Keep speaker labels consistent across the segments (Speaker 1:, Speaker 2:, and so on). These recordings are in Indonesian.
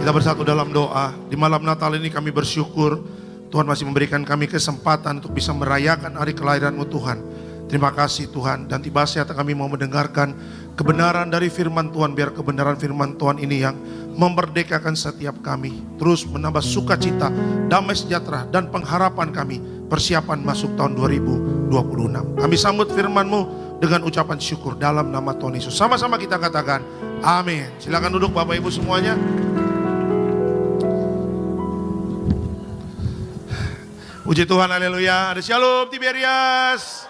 Speaker 1: Kita bersatu dalam doa. Di malam Natal ini kami bersyukur Tuhan masih memberikan kami kesempatan untuk bisa merayakan hari kelahiran-Mu Tuhan. Terima kasih Tuhan. Dan tiba saat kami mau mendengarkan kebenaran dari firman Tuhan. Biar kebenaran firman Tuhan ini yang memerdekakan setiap kami. Terus menambah sukacita, damai sejahtera, dan pengharapan kami. Persiapan masuk tahun 2026. Kami sambut firman-Mu dengan ucapan syukur dalam nama Tuhan Yesus. Sama-sama kita katakan amin. Silakan duduk Bapak Ibu semuanya. Puji Tuhan, haleluya. Ada Shalom Tiberias.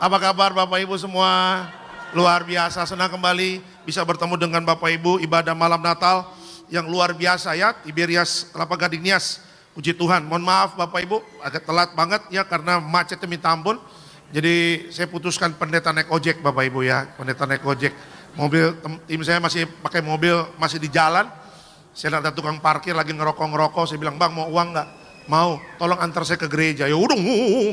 Speaker 1: Apa kabar Bapak Ibu semua? Luar biasa, senang kembali bisa bertemu dengan Bapak Ibu ibadah malam Natal yang luar biasa ya. Tiberias Kelapa Gading Nias. Puji Tuhan, mohon maaf Bapak Ibu agak telat banget ya karena macetnya minta ampun. Jadi saya putuskan pendeta naik ojek Bapak Ibu ya. Pendeta naik ojek. Mobil tim saya masih pakai mobil, masih di jalan. Saya lihat ada tukang parkir lagi ngerokok-ngerokok. Saya bilang, "Bang, mau uang nggak?" "Mau, tolong antar saya ke gereja." Ya udah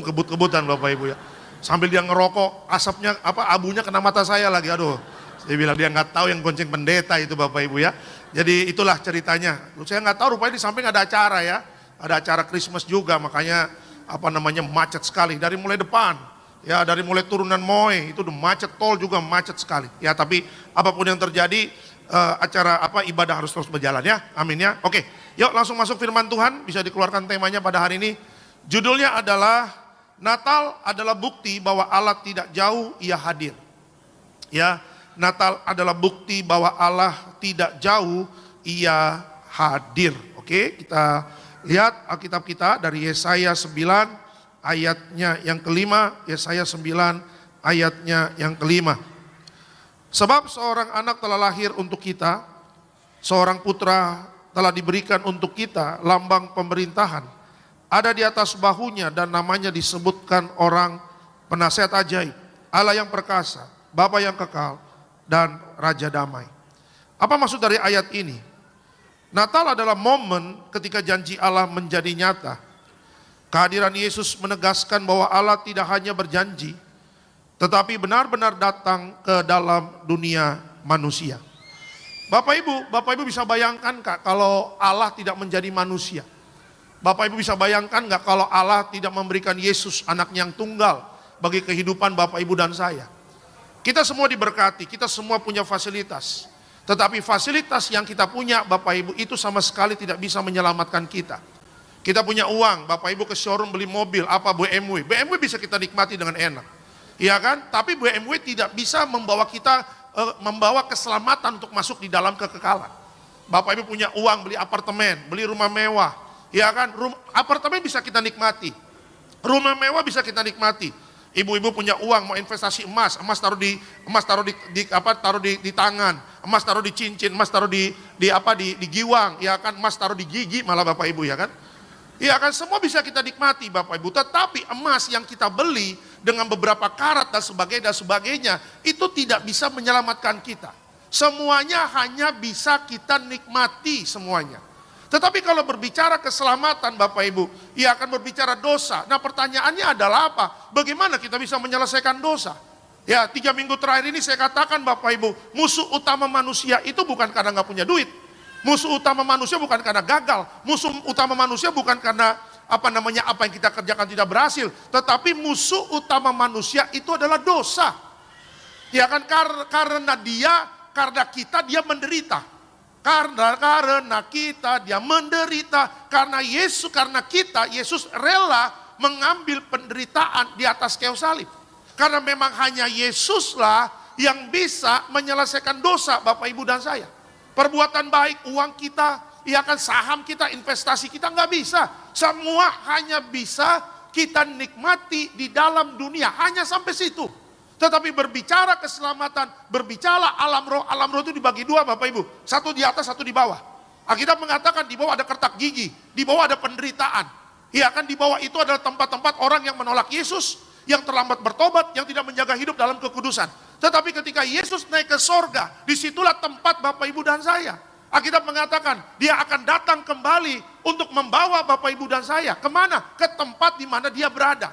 Speaker 1: kebut-kebutan Bapak Ibu ya. Sambil dia ngerokok, asapnya abunya kena mata saya lagi. Aduh. Saya bilang dia nggak tahu yang gonceng pendeta itu Bapak Ibu ya. Jadi itulah ceritanya. Saya nggak tahu rupanya di samping ada acara ya. Ada acara Christmas juga, makanya macet sekali dari mulai depan. Ya, dari mulai turunan Moe itu udah macet, tol juga macet sekali. Ya, tapi apapun yang terjadi acara ibadah harus terus berjalan ya. Amin ya. Oke, yuk langsung masuk firman Tuhan. Bisa dikeluarkan temanya pada hari ini. Judulnya adalah Natal adalah bukti bahwa Allah tidak jauh, Ia hadir. Ya, Natal adalah bukti bahwa Allah tidak jauh, Ia hadir. Oke, kita lihat Alkitab kita dari Yesaya 9 ayatnya yang kelima. Yesaya 9 ayatnya yang kelima. Sebab seorang anak telah lahir untuk kita, seorang putra telah diberikan untuk kita, lambang pemerintahan ada di atas bahunya dan namanya disebutkan orang penasihat ajaib, Allah yang perkasa, Bapa yang kekal, dan Raja damai. Apa maksud dari ayat ini? Natal adalah momen ketika janji Allah menjadi nyata. Kehadiran Yesus menegaskan bahwa Allah tidak hanya berjanji, tetapi benar-benar datang ke dalam dunia manusia. Bapak Ibu bisa bayangkan Kak kalau Allah tidak menjadi manusia? Bapak Ibu bisa bayangkan nggak kalau Allah tidak memberikan Yesus anaknya yang tunggal bagi kehidupan Bapak Ibu dan saya? Kita semua diberkati, kita semua punya fasilitas. Tetapi fasilitas yang kita punya Bapak Ibu itu sama sekali tidak bisa menyelamatkan kita. Kita punya uang, Bapak Ibu ke showroom beli mobil, BMW. BMW bisa kita nikmati dengan enak. Iya kan? Tapi BMW tidak bisa membawa kita, membawa keselamatan untuk masuk di dalam kekekalan. Bapak Ibu punya uang, beli apartemen, beli rumah mewah. Iya kan? Apartemen bisa kita nikmati. Rumah mewah bisa kita nikmati. Ibu-ibu punya uang mau investasi emas taruh di tangan, emas taruh di cincin, emas taruh di giwang, ya kan, emas taruh di gigi malah Bapak Ibu ya kan. Ya kan, semua bisa kita nikmati Bapak Ibu, tetapi emas yang kita beli dengan beberapa karat dan sebagainya itu tidak bisa menyelamatkan kita. Semuanya hanya bisa kita nikmati semuanya. Tetapi kalau berbicara keselamatan Bapak Ibu, ia akan berbicara dosa. Nah pertanyaannya adalah apa? Bagaimana kita bisa menyelesaikan dosa? Ya 3 minggu terakhir ini saya katakan Bapak Ibu, musuh utama manusia itu bukan karena nggak punya duit. Musuh utama manusia bukan karena gagal. Musuh utama manusia bukan karena apa yang kita kerjakan tidak berhasil. Tetapi musuh utama manusia itu adalah dosa. Ya kan, karena kita dia menderita. Karena kita dia menderita, karena Yesus rela mengambil penderitaan di atas kayu salib. Karena memang hanya Yesuslah yang bisa menyelesaikan dosa Bapak Ibu dan saya. Perbuatan baik, uang kita, ya kan, saham kita, investasi kita nggak bisa. Semua hanya bisa kita nikmati di dalam dunia, hanya sampai situ. Tetapi berbicara keselamatan, berbicara alam roh itu dibagi dua Bapak Ibu. Satu di atas, satu di bawah. Alkitab mengatakan di bawah ada kertak gigi, di bawah ada penderitaan. Ya kan, di bawah itu adalah tempat-tempat orang yang menolak Yesus, yang terlambat bertobat, yang tidak menjaga hidup dalam kekudusan. Tetapi ketika Yesus naik ke sorga, disitulah tempat Bapak Ibu dan saya. Alkitab mengatakan dia akan datang kembali untuk membawa Bapak Ibu dan saya. Kemana? Ke tempat di mana dia berada.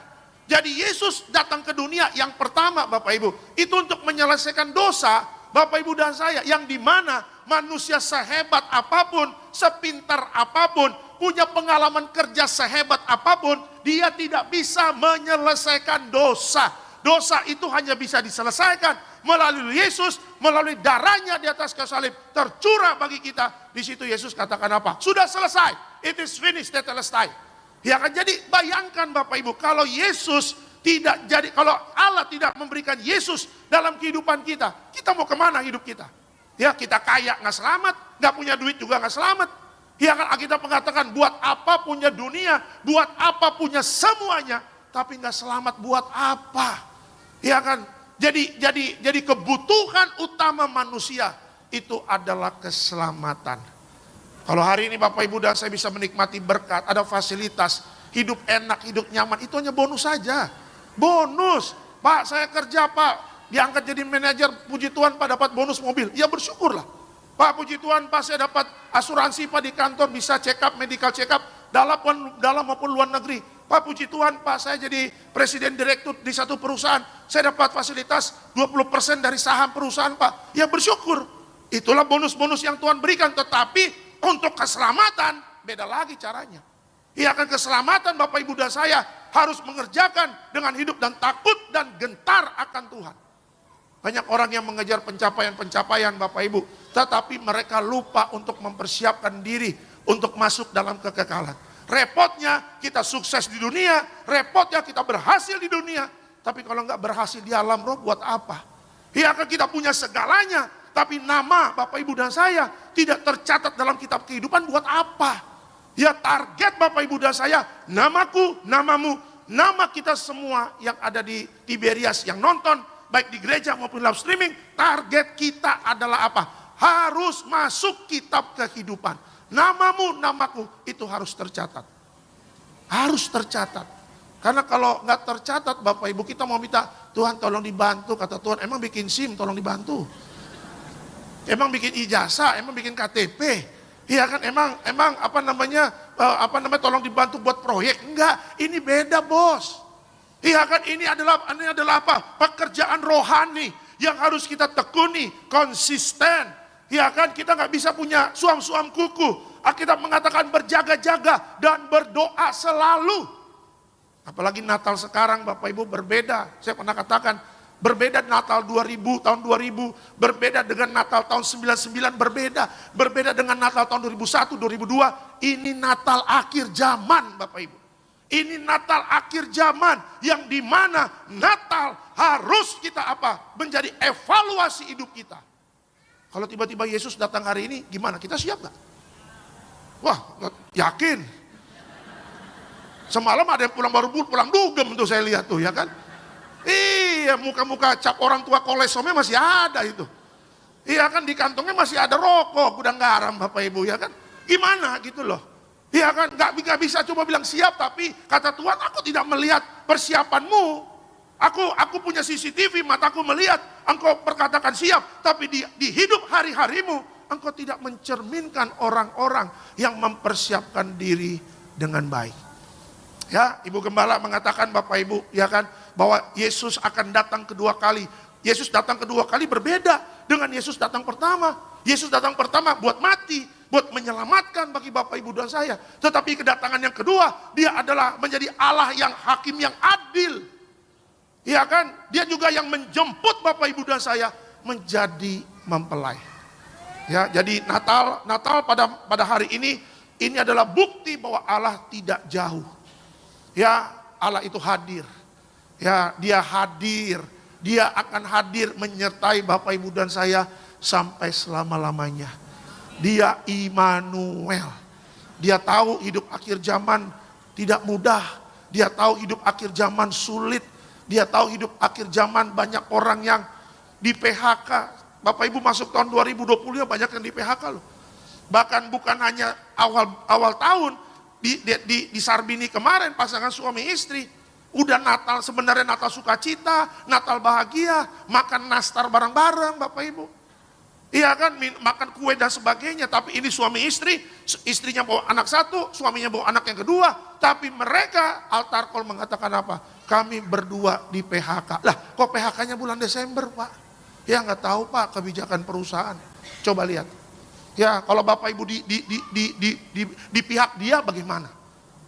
Speaker 1: Jadi Yesus datang ke dunia yang pertama Bapak Ibu, itu untuk menyelesaikan dosa Bapak Ibu dan saya, yang dimana manusia sehebat apapun, sepintar apapun, punya pengalaman kerja sehebat apapun, dia tidak bisa menyelesaikan dosa. Dosa itu hanya bisa diselesaikan melalui Yesus, melalui darahnya di atas kayu salib tercurah bagi kita. Di situ Yesus katakan apa? Sudah selesai. It is finished, tetelestai. Ya kan, jadi bayangkan Bapak Ibu, kalau Yesus tidak jadi, kalau Allah tidak memberikan Yesus dalam kehidupan kita, kita mau kemana hidup kita? Ya, kita kaya nggak selamat, nggak punya duit juga nggak selamat. Ya kan, Alkitab mengatakan buat apa punya dunia, buat apa punya semuanya, tapi nggak selamat buat apa? Ya kan, jadi kebutuhan utama manusia itu adalah keselamatan. Kalau hari ini Bapak Ibu dan saya bisa menikmati berkat, ada fasilitas, hidup enak, hidup nyaman, itu hanya bonus saja. Bonus, Pak saya kerja Pak, diangkat jadi manajer, puji Tuhan Pak dapat bonus mobil, ya bersyukurlah. Pak puji Tuhan Pak saya dapat asuransi Pak di kantor, bisa check up, medical check up, dalam maupun luar negeri. Pak puji Tuhan Pak saya jadi presiden direktur di satu perusahaan, saya dapat fasilitas 20% dari saham perusahaan Pak, ya bersyukur. Itulah bonus-bonus yang Tuhan berikan, tetapi untuk keselamatan beda lagi caranya. Ya kan, keselamatan Bapak Ibu dan saya harus mengerjakan dengan hidup dan takut dan gentar akan Tuhan. Banyak orang yang mengejar pencapaian-pencapaian Bapak Ibu, tetapi mereka lupa untuk mempersiapkan diri untuk masuk dalam kekekalan. Repotnya kita sukses di dunia, repotnya kita berhasil di dunia, tapi kalau nggak berhasil di alam roh buat apa? Ya kan, kita punya segalanya, tapi nama Bapak Ibu dan saya tidak tercatat dalam kitab kehidupan buat apa? Ya, target Bapak Ibu dan saya, namaku, namamu, nama kita semua yang ada di Tiberias yang nonton, baik di gereja maupun live streaming, target kita adalah apa? Harus masuk kitab kehidupan. Namamu, namaku, itu harus tercatat. Harus tercatat. Karena kalau nggak tercatat Bapak Ibu, kita mau minta, Tuhan tolong dibantu, kata Tuhan, emang bikin SIM tolong dibantu. Emang bikin ijazah, emang bikin KTP. Iya kan, emang apa namanya tolong dibantu buat proyek. Enggak, ini beda bos. Iya kan, ini adalah apa? Pekerjaan rohani yang harus kita tekuni, konsisten. Ya kan, kita nggak bisa punya suam-suam kuku. Alkitab mengatakan berjaga-jaga dan berdoa selalu. Apalagi Natal sekarang Bapak Ibu berbeda. Saya pernah katakan, berbeda Natal 2000, tahun 2000, berbeda dengan Natal tahun 99, berbeda dengan Natal tahun 2001, 2002. Ini Natal akhir zaman Bapak Ibu. Ini Natal akhir zaman yang dimana Natal harus kita apa? Menjadi evaluasi hidup kita. Kalau tiba-tiba Yesus datang hari ini, gimana? Kita siap gak? Wah, yakin. Semalam ada yang pulang dugem tuh saya lihat tuh, ya kan? Iya, muka-muka cap orang tua kolesomnya masih ada itu. Iya kan, di kantongnya masih ada rokok, gudang garam Bapak Ibu, ya kan? Gimana gitu loh. Iya kan, gak bisa cuma bilang siap, tapi kata Tuhan, aku tidak melihat persiapanmu. Aku punya CCTV, mataku melihat, engkau perkatakan siap, tapi di hidup hari-harimu, engkau tidak mencerminkan orang-orang yang mempersiapkan diri dengan baik. Ya, Ibu Gembala mengatakan Bapak Ibu, ya kan, bahwa Yesus akan datang kedua kali. Yesus datang kedua kali berbeda dengan Yesus datang pertama. Yesus datang pertama buat mati, buat menyelamatkan bagi Bapak Ibu dan saya. Tetapi kedatangan yang kedua, dia adalah menjadi Allah yang hakim yang adil. Ya kan, dia juga yang menjemput Bapak Ibu dan saya menjadi mempelai. Ya, jadi Natal pada hari ini adalah bukti bahwa Allah tidak jauh. Ya, Allah itu hadir. Ya, dia hadir. Dia akan hadir menyertai Bapak Ibu dan saya sampai selama-lamanya. Dia Immanuel. Dia tahu hidup akhir zaman tidak mudah. Dia tahu hidup akhir zaman sulit. Dia tahu hidup akhir zaman banyak orang yang di PHK. Bapak Ibu masuk tahun 2020 banyak yang di PHK loh. Bahkan bukan hanya awal tahun, di Sarbini kemarin pasangan suami istri. Udah Natal, sebenarnya Natal sukacita, Natal bahagia, makan nastar bareng-bareng Bapak Ibu. Iya kan, makan kue dan sebagainya, tapi ini suami istri, istrinya bawa anak satu, suaminya bawa anak yang kedua, tapi mereka altar call mengatakan apa? Kami berdua di PHK. Lah, kok PHK-nya bulan Desember Pak? Ya nggak tahu Pak, kebijakan perusahaan. Coba lihat, Ya, kalau Bapak Ibu di pihak dia bagaimana?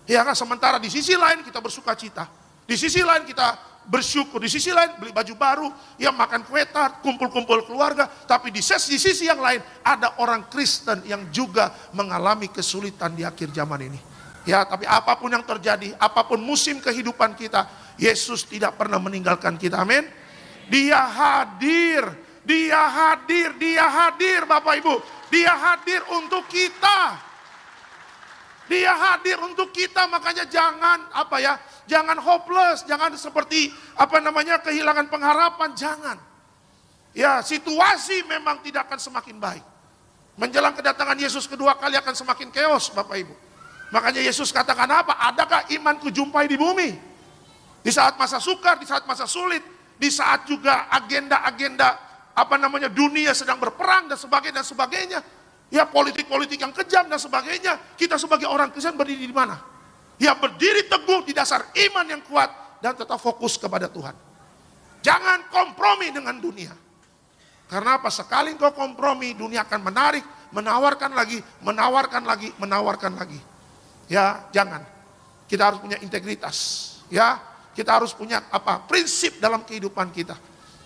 Speaker 1: Ya kan, sementara di sisi lain kita bersuka cita. Di sisi lain kita bersyukur. Di sisi lain beli baju baru, ya makan kue tart, kumpul-kumpul keluarga. Tapi di sisi yang lain ada orang Kristen yang juga mengalami kesulitan di akhir zaman ini. Ya, tapi apapun yang terjadi, apapun musim kehidupan kita, Yesus tidak pernah meninggalkan kita. Amin. Dia hadir, dia hadir, dia hadir Bapak Ibu. Dia hadir untuk kita. Dia hadir untuk kita, makanya jangan jangan hopeless, jangan seperti kehilangan pengharapan, jangan. Ya, situasi memang tidak akan semakin baik. Menjelang kedatangan Yesus kedua kali akan semakin chaos Bapak Ibu. Makanya Yesus katakan apa? Adakah imanku jumpai di bumi? Di saat masa sukar, di saat masa sulit, di saat juga agenda-agenda dunia sedang berperang dan sebagainya. Ya, politik-politik yang kejam dan sebagainya. Kita sebagai orang Kristen berdiri di mana? Ya, berdiri teguh di dasar iman yang kuat dan tetap fokus kepada Tuhan. Jangan kompromi dengan dunia. Karena apa? Sekali engkau kompromi, dunia akan menarik, menawarkan lagi. Ya, jangan. Kita harus punya integritas. Ya, kita harus punya prinsip dalam kehidupan kita.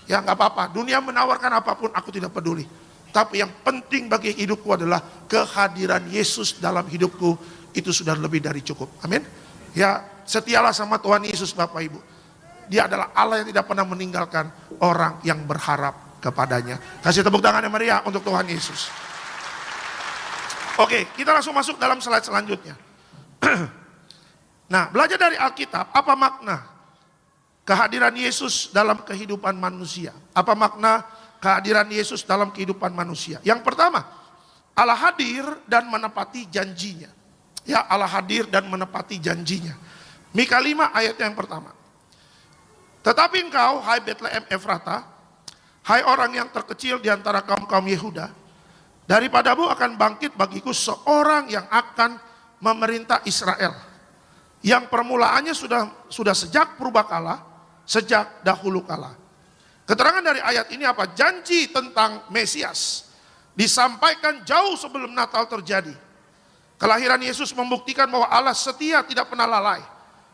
Speaker 1: Ya, nggak apa-apa. Dunia menawarkan apapun, aku tidak peduli. Tapi yang penting bagi hidupku adalah kehadiran Yesus dalam hidupku. Itu sudah lebih dari cukup. Amin. Ya, setialah sama Tuhan Yesus Bapak Ibu. Dia adalah Allah yang tidak pernah meninggalkan orang yang berharap kepadanya. Kasih tepuk tangan yang meriah untuk Tuhan Yesus. Oke, kita langsung masuk dalam slide selanjutnya. Nah, belajar dari Alkitab, apa makna kehadiran Yesus dalam kehidupan manusia? Apa makna kehadiran Yesus dalam kehidupan manusia? Yang pertama, Allah hadir dan menepati janjinya. Ya, Allah hadir dan menepati janjinya. Mika 5 ayat yang pertama. Tetapi engkau, hai Betlehem Efrata, hai orang yang terkecil di antara kaum-kaum Yehuda, daripadamu akan bangkit bagiku seorang yang akan memerintah Israel. Yang permulaannya sudah sejak purbakala, sejak dahulu kala. Keterangan dari ayat ini apa? Janji tentang Mesias disampaikan jauh sebelum Natal terjadi. Kelahiran Yesus membuktikan bahwa Allah setia, tidak pernah lalai,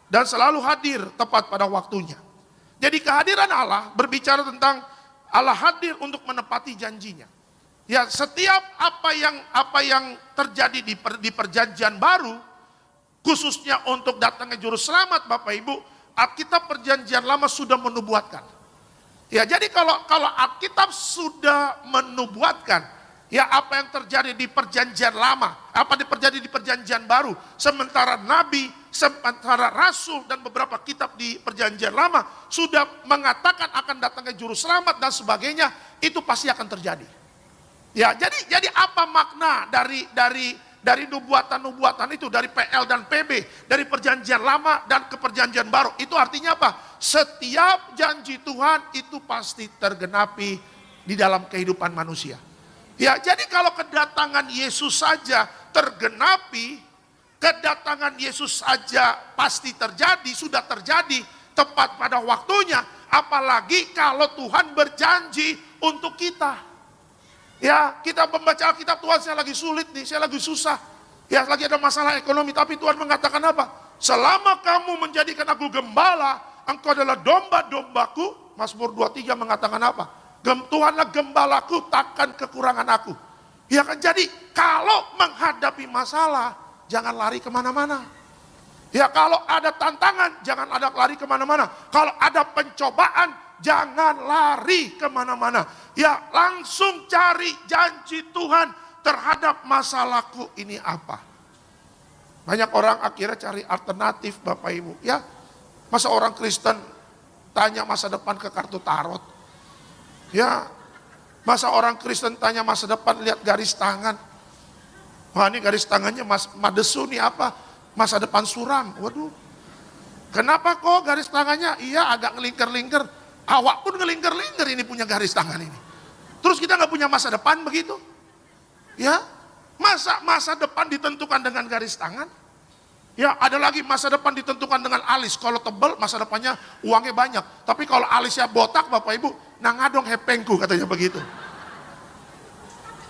Speaker 1: dan selalu hadir tepat pada waktunya. Jadi kehadiran Allah berbicara tentang Allah hadir untuk menepati janjinya. Ya, setiap apa yang terjadi di perjanjian baru, khususnya untuk datangnya juru selamat Bapak Ibu, Alkitab perjanjian lama sudah menubuatkan. Ya, jadi kalau Alkitab sudah menubuatkan, ya apa yang terjadi di perjanjian lama, apa yang terjadi di perjanjian baru, sementara nabi, sementara rasul dan beberapa kitab di perjanjian lama sudah mengatakan akan datangnya juru selamat dan sebagainya, itu pasti akan terjadi. Ya, jadi apa makna dari nubuatan-nubuatan itu, dari PL dan PB, dari perjanjian lama dan ke perjanjian baru? Itu artinya apa? Setiap janji Tuhan itu pasti tergenapi di dalam kehidupan manusia. Ya, jadi kalau kedatangan Yesus saja tergenapi, kedatangan Yesus saja pasti terjadi, sudah terjadi tepat pada waktunya, apalagi kalau Tuhan berjanji untuk kita. Ya, kita membaca Alkitab, Tuhan saya lagi sulit nih, saya lagi susah. Ya, lagi ada masalah ekonomi, tapi Tuhan mengatakan apa? Selama kamu menjadikan aku gembala, engkau adalah domba-dombaku. Mazmur 23 mengatakan apa? Tuhanlah gembalaku, takkan kekurangan aku. Ya kan, jadi kalau menghadapi masalah, jangan lari kemana-mana. Ya, kalau ada tantangan, jangan ada lari kemana-mana. Kalau ada pencobaan, jangan lari kemana-mana. Ya, langsung cari janji Tuhan terhadap masalahku ini apa. Banyak orang akhirnya cari alternatif Bapak Ibu. Ya, masa orang Kristen tanya masa depan ke kartu tarot. Ya, masa orang Kristen tanya masa depan lihat garis tangan. Wah, ini garis tangannya Madesu nih apa? Masa depan suram. Waduh. Kenapa kok garis tangannya? Iya, agak ngelingker-lingker. Awak pun ngelingker-lingker ini punya garis tangan ini. Terus kita nggak punya masa depan begitu? Ya, masa depan ditentukan dengan garis tangan? Ya, ada lagi masa depan ditentukan dengan alis. Kalau tebal, masa depannya uangnya banyak. Tapi kalau alisnya botak, Bapak Ibu, nangadong hepengku katanya begitu.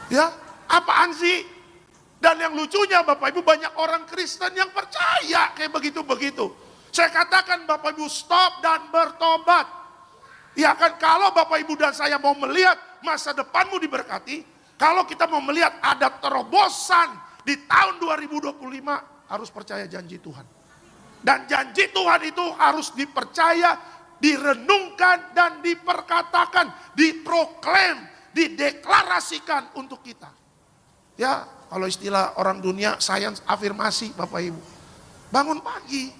Speaker 1: Ya, Apaan sih? Dan yang lucunya Bapak Ibu, banyak orang Kristen yang percaya kayak begitu-begitu. Saya katakan Bapak Ibu, stop dan bertobat. Ya kan, kalau Bapak Ibu dan saya mau melihat masa depanmu diberkati, kalau kita mau melihat ada terobosan di tahun 2025, harus percaya janji Tuhan. Dan janji Tuhan itu harus dipercaya, direnungkan, dan diperkatakan, diproklaim, dideklarasikan untuk kita. Ya, kalau istilah orang dunia, sains afirmasi Bapak Ibu. Bangun pagi,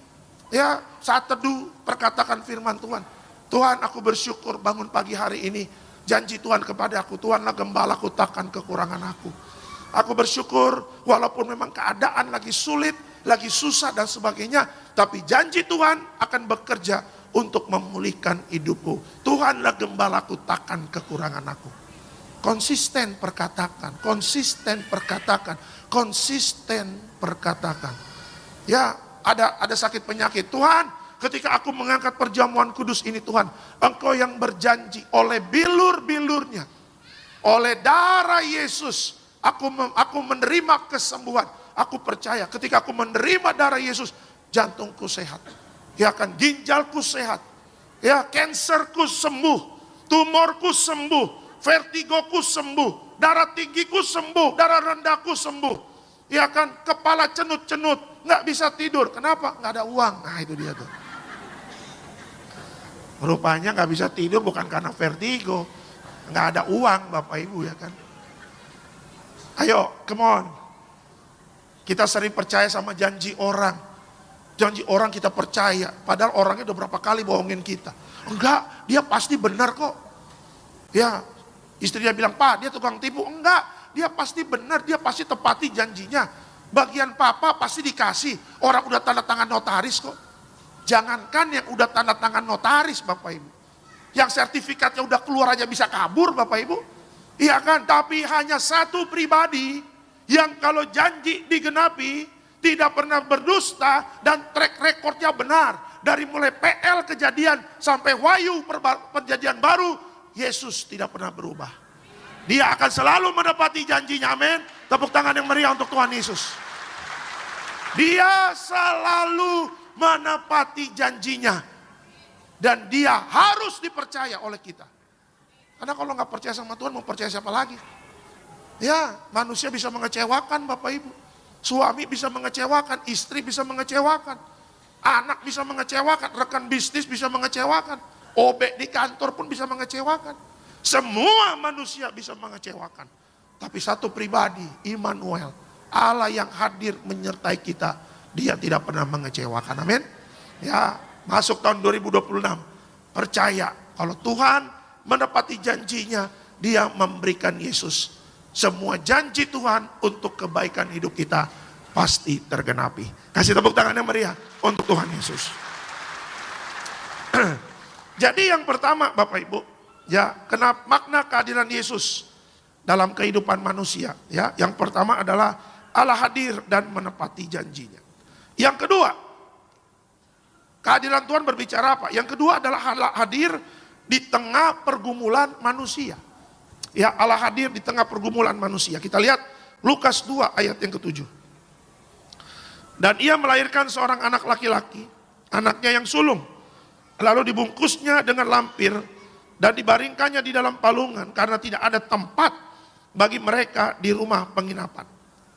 Speaker 1: ya, saat teduh perkatakan firman Tuhan. Tuhan, aku bersyukur bangun pagi hari ini. Janji Tuhan kepada aku, Tuhanlah gembalaku, takkan kekurangan aku. Aku bersyukur walaupun memang keadaan lagi sulit, lagi susah dan sebagainya. Tapi janji Tuhan akan bekerja untuk memulihkan hidupku. Tuhanlah gembalaku, takkan kekurangan aku. Konsisten perkatakan, konsisten perkatakan, konsisten perkatakan. Ya, ada sakit penyakit. Tuhan, ketika aku mengangkat perjamuan kudus ini Tuhan, Engkau yang berjanji oleh bilur-bilurnya, oleh darah Yesus, aku menerima kesembuhan. Aku percaya ketika aku menerima darah Yesus, jantungku sehat. Ya kan, ginjalku sehat. Ya, kanserku sembuh, tumorku sembuh, vertigoku sembuh, darah tinggiku sembuh, darah rendahku sembuh. Ya kan, kepala cenut-cenut, nggak bisa tidur. Kenapa? Nggak ada uang. Nah itu dia tuh. Rupanya nggak bisa tidur bukan karena vertigo, nggak ada uang Bapak Ibu ya kan. Ayo, come on. Kita sering percaya sama janji orang. Janji orang kita percaya, padahal orangnya udah berapa kali bohongin kita. Enggak, dia pasti benar kok. Ya, istrinya bilang, Pak dia tukang tipu. Enggak, dia pasti benar, dia pasti tepati janjinya. Bagian papa pasti dikasih, orang udah tanda tangan notaris kok. Jangankan yang udah tanda tangan notaris Bapak Ibu. Yang sertifikatnya udah keluar aja bisa kabur Bapak Ibu. Iya kan, tapi hanya satu pribadi yang kalau janji digenapi, tidak pernah berdusta dan track recordnya benar. Dari mulai PL kejadian sampai Wahyu perjanjian baru, Yesus tidak pernah berubah. Dia akan selalu menepati janjinya, amin. Tepuk tangan yang meriah untuk Tuhan Yesus. Dia selalu menepati janjinya. Dan dia harus dipercaya oleh kita. Karena kalau nggak percaya sama Tuhan, mau percaya siapa lagi? Ya, manusia bisa mengecewakan Bapak Ibu. Suami bisa mengecewakan, istri bisa mengecewakan. Anak bisa mengecewakan, rekan bisnis bisa mengecewakan. OB di kantor pun bisa mengecewakan. Semua manusia bisa mengecewakan. Tapi satu pribadi, Immanuel, Allah yang hadir menyertai kita, dia tidak pernah mengecewakan. Amin. Ya, masuk tahun 2026. Percaya kalau Tuhan menepati janjinya, dia memberikan Yesus. Semua janji Tuhan untuk kebaikan hidup kita pasti tergenapi. Kasih tepuk tangan yang meriah untuk Tuhan Yesus. Jadi yang pertama Bapak Ibu, ya, kenapa makna kehadiran Yesus dalam kehidupan manusia, ya. Yang pertama adalah Allah hadir dan menepati janjinya. Yang kedua, kehadiran Tuhan berbicara apa? Yang kedua adalah Allah hadir di tengah pergumulan manusia. Ya, Allah hadir di tengah pergumulan manusia. Kita lihat Lukas 2 ayat yang ke-7. Dan ia melahirkan seorang anak laki-laki, anaknya yang sulung. Lalu dibungkusnya dengan lampir dan dibaringkannya di dalam palungan karena tidak ada tempat bagi mereka di rumah penginapan.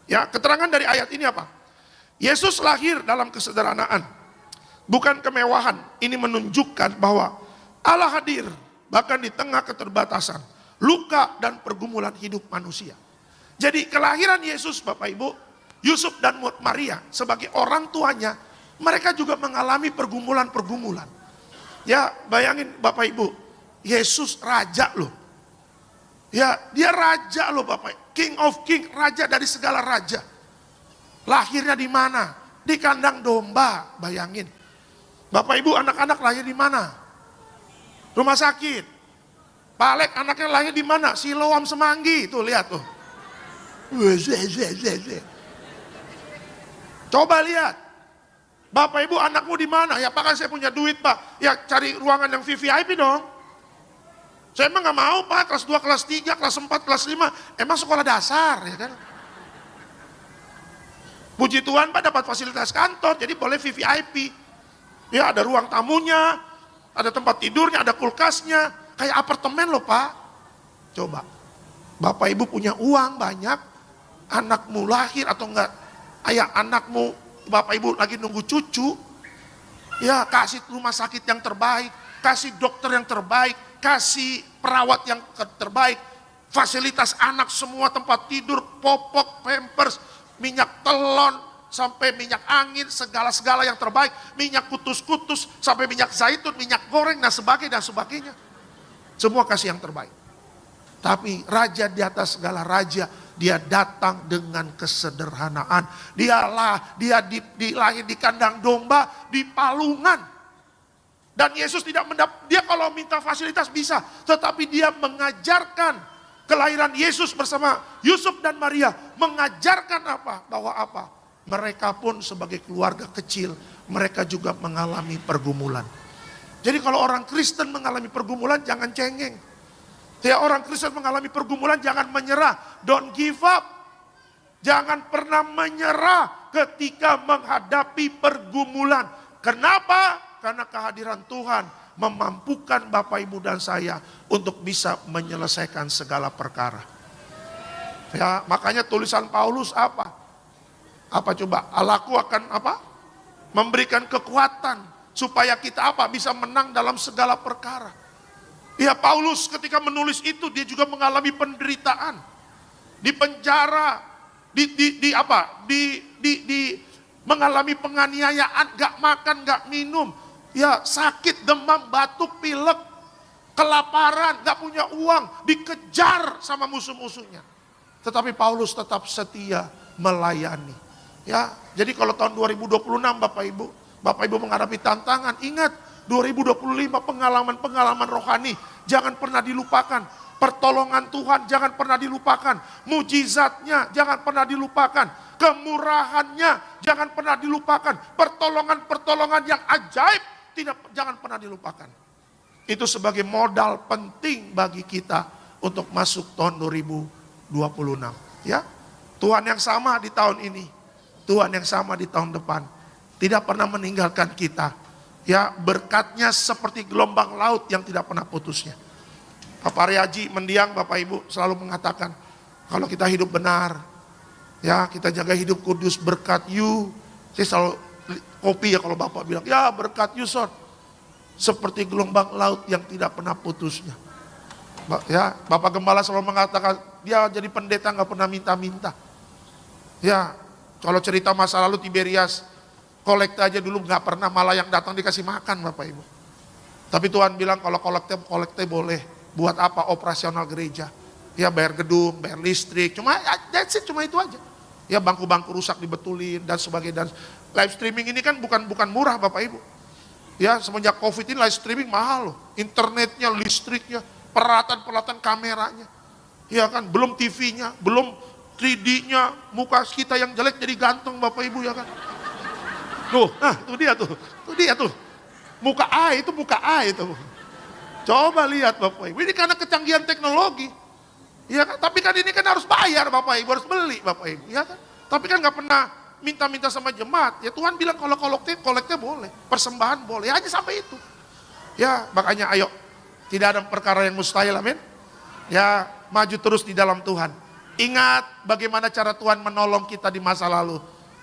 Speaker 1: Ya, keterangan dari ayat ini apa? Yesus lahir dalam kesederhanaan, bukan kemewahan. Ini menunjukkan bahwa Allah hadir bahkan di tengah keterbatasan, luka dan pergumulan hidup manusia. Jadi kelahiran Yesus Bapak Ibu, Yusuf dan Maria sebagai orang tuanya, mereka juga mengalami pergumulan-pergumulan. Ya, bayangin Bapak Ibu, Yesus raja loh. Ya, dia raja loh Bapak, King of King, raja dari segala raja. Lahirnya di mana? Di kandang domba, bayangin. Bapak Ibu, anak-anak lahir di mana? Rumah sakit. Pak Alek anaknya lahir di mana? Siloam Semanggi, tuh lihat tuh. Coba lihat. Bapak Ibu anakmu di mana? Ya Pak, kan saya punya duit Pak. Ya cari ruangan yang VVIP dong. Saya emang nggak mau Pak, kelas 2, kelas 3, kelas 4, kelas 5. Emang sekolah dasar ya kan. Puji Tuhan Pak dapat fasilitas kantor, jadi boleh VVIP. Ya ada ruang tamunya, ada tempat tidurnya, ada kulkasnya. Kayak apartemen loh Pak. Coba, Bapak Ibu punya uang banyak, anakmu lahir atau enggak, anakmu, Bapak Ibu lagi nunggu cucu, ya kasih rumah sakit yang terbaik, kasih dokter yang terbaik, kasih perawat yang terbaik, fasilitas anak semua, tempat tidur, popok, pampers, minyak telon, sampai minyak angin, segala-segala yang terbaik, minyak kutus-kutus, sampai minyak zaitun, minyak goreng, dan sebagainya. Semua kasih yang terbaik. Tapi raja di atas segala raja, dia datang dengan kesederhanaan. Dia lahir di kandang domba, di palungan. Dan Yesus tidak dia kalau minta fasilitas bisa, tetapi dia mengajarkan kelahiran Yesus bersama Yusuf dan Maria, mengajarkan apa? Bahwa apa? Mereka pun sebagai keluarga kecil, mereka juga mengalami pergumulan. Jadi kalau orang Kristen mengalami pergumulan, jangan cengeng. Ya, orang Kristen mengalami pergumulan, jangan menyerah. Don't give up. Jangan pernah menyerah ketika menghadapi pergumulan. Kenapa? Karena kehadiran Tuhan memampukan Bapak, Ibu, dan saya untuk bisa menyelesaikan segala perkara. Ya, makanya tulisan Paulus apa? Apa coba? Allahku akan apa? Memberikan kekuatan supaya kita apa? Bisa menang dalam segala perkara. Ya, Paulus ketika menulis itu dia juga mengalami penderitaan. Di penjara, mengalami penganiayaan, gak makan, gak minum. Ya, sakit, demam, batuk, pilek, kelaparan, gak punya uang, dikejar sama musuh-musuhnya. Tetapi Paulus tetap setia melayani. Ya, jadi kalau tahun 2026 Bapak Ibu menghadapi tantangan, ingat 2025 pengalaman-pengalaman rohani jangan pernah dilupakan. Pertolongan Tuhan jangan pernah dilupakan. Mujizatnya jangan pernah dilupakan. Kemurahannya jangan pernah dilupakan. Pertolongan-pertolongan yang ajaib jangan pernah dilupakan. Itu sebagai modal penting bagi kita untuk masuk tahun 2026. Ya, Tuhan yang sama di tahun ini, Tuhan yang sama di tahun depan, tidak pernah meninggalkan kita. Ya, berkatnya seperti gelombang laut yang tidak pernah putusnya. Pak Aryaji mendiang Bapak Ibu selalu mengatakan, kalau kita hidup benar, ya kita jaga hidup kudus, berkat you. Saya selalu kopi ya kalau Bapak bilang, ya berkat you son, seperti gelombang laut yang tidak pernah putusnya. Ya, Bapak Gembala selalu mengatakan, dia jadi pendeta nggak pernah minta-minta. Ya, kalau cerita masa lalu Tiberias, kolekte aja dulu nggak pernah, malah yang datang dikasih makan Bapak Ibu. Tapi Tuhan bilang kalau kolekte boleh. Buat apa? Operasional gereja. Ya bayar gedung, bayar listrik, cuma that's it, cuma itu aja. Ya bangku-bangku rusak dibetulin dan sebagainya. Dan live streaming ini kan bukan murah Bapak Ibu. Ya semenjak COVID ini live streaming mahal loh. Internetnya, listriknya, peralatan kameranya. Ya kan, belum TV-nya, belum 3D-nya, muka kita yang jelek jadi ganteng Bapak Ibu ya kan. Tuh, nah itu dia tuh. Muka A itu. Coba lihat Bapak Ibu, ini karena kecanggihan teknologi. Ya kan, tapi kan ini kan harus bayar Bapak Ibu, harus beli Bapak Ibu, ya kan. Tapi kan nggak pernah minta-minta sama jemaat. Ya Tuhan bilang kalau kolektif boleh, persembahan boleh, hanya sampai itu. Ya, makanya ayo, tidak ada perkara yang mustahil, amin. Ya, maju terus di dalam Tuhan. Ingat bagaimana cara Tuhan menolong kita di masa lalu.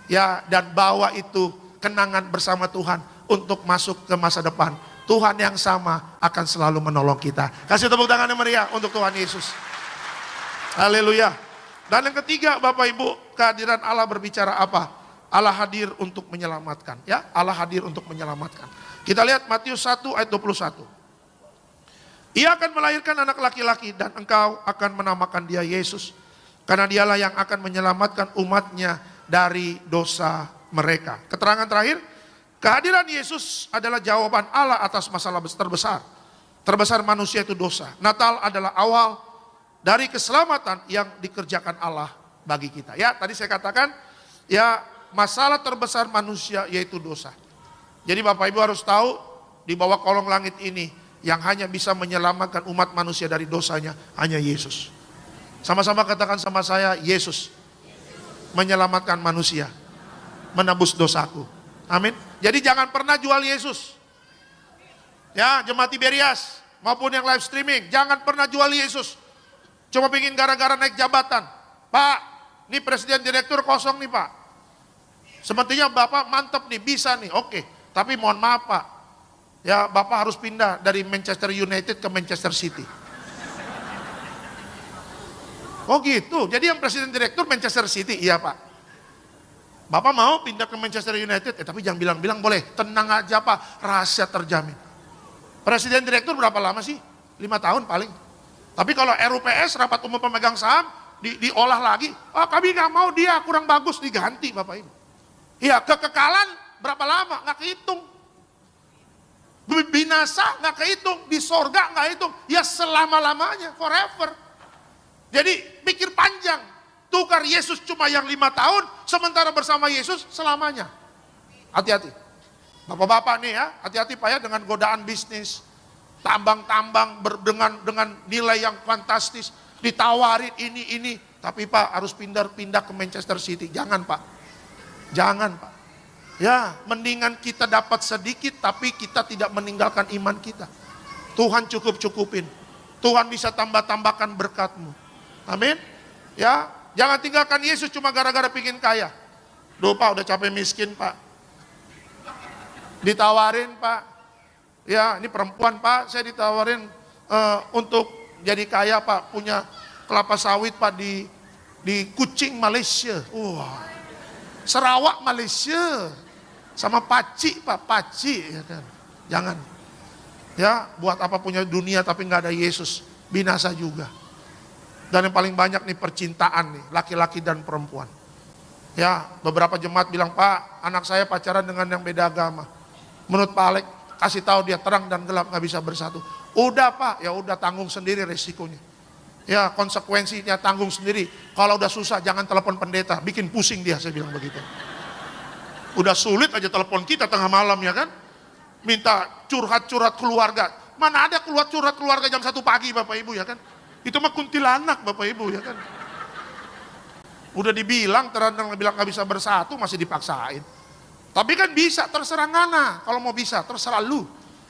Speaker 1: Ya, dan bawa itu kenangan bersama Tuhan untuk masuk ke masa depan. Tuhan yang sama akan selalu menolong kita. Kasih tepuk tangan yang meriah untuk Tuhan Yesus. Haleluya. Dan yang ketiga Bapak Ibu, kehadiran Allah berbicara apa? Allah hadir untuk menyelamatkan. Ya, Allah hadir untuk menyelamatkan. Kita lihat Matius 1 ayat 21. Ia akan melahirkan anak laki-laki dan engkau akan menamakan dia Yesus. Karena dialah yang akan menyelamatkan umatnya dari dosa mereka. Keterangan terakhir, kehadiran Yesus adalah jawaban Allah atas masalah terbesar. Terbesar manusia itu dosa. Natal adalah awal dari keselamatan yang dikerjakan Allah bagi kita. Ya, tadi saya katakan, ya masalah terbesar manusia yaitu dosa. Jadi Bapak Ibu harus tahu, di bawah kolong langit ini, yang hanya bisa menyelamatkan umat manusia dari dosanya hanya Yesus. Sama-sama katakan sama saya, Yesus menyelamatkan manusia, menebus dosaku. Amin. Jadi jangan pernah jual Yesus. Ya, jemaat Tiberias maupun yang live streaming, jangan pernah jual Yesus. Cuma pengen gara-gara naik jabatan. Pak, ini presiden direktur kosong nih Pak. Sepertinya Bapak mantap nih, bisa nih, oke. Tapi mohon maaf Pak, ya Bapak harus pindah dari Manchester United ke Manchester City. Oh gitu, jadi yang presiden direktur Manchester City, iya Pak. Bapak mau pindah ke Manchester United, tapi jangan bilang-bilang boleh, tenang aja Pak, rahasia terjamin. Presiden direktur berapa lama sih? 5 tahun paling. Tapi kalau RUPS, rapat umum pemegang saham, diolah lagi, oh kami nggak mau, dia kurang bagus, diganti Bapak Ibu. Iya, kekekalan berapa lama? Nggak kehitung. Binasa nggak kehitung, di sorga nggak hitung, ya selama-lamanya, forever. Jadi pikir panjang, tukar Yesus cuma yang 5 tahun, sementara bersama Yesus selamanya. Hati-hati. Bapak-bapak nih ya, hati-hati Pak ya dengan godaan bisnis. Tambang-tambang dengan nilai yang fantastis. Ditawarin ini. Tapi Pak harus pindah ke Manchester City. Jangan Pak. Jangan Pak. Ya mendingan kita dapat sedikit tapi kita tidak meninggalkan iman kita. Tuhan cukup-cukupin. Tuhan bisa tambah-tambahkan berkat-Mu. Amin. Ya, jangan tinggalkan Yesus cuma gara-gara pingin kaya. Duh Pak, udah capek miskin Pak. Ditawarin Pak. Ya, ini perempuan Pak, saya ditawarin untuk jadi kaya Pak, punya kelapa sawit Pak di Kuching Malaysia. Wah. Sarawak Malaysia. Sama Paci Pak, Paci ya kan. Jangan. Ya, buat apa punya dunia tapi nggak ada Yesus, binasa juga. Dan yang paling banyak nih percintaan nih, laki-laki dan perempuan. Ya, beberapa jemaat bilang, Pak, anak saya pacaran dengan yang beda agama. Menurut Pak Alek, kasih tahu dia terang dan gelap nggak bisa bersatu. Udah Pak, ya udah tanggung sendiri resikonya. Ya, konsekuensinya tanggung sendiri. Kalau udah susah jangan telepon pendeta, bikin pusing dia, saya bilang begitu. Udah sulit aja telepon kita tengah malam ya kan. Minta curhat-curhat keluarga. Mana ada curhat keluarga jam 1 pagi Bapak Ibu ya kan. Itu mah kuntilanak Bapak Ibu ya kan. Udah dibilang terang bilang gak bisa bersatu masih dipaksain. Tapi kan bisa, terserah ngana. Kalau mau bisa terserah lu.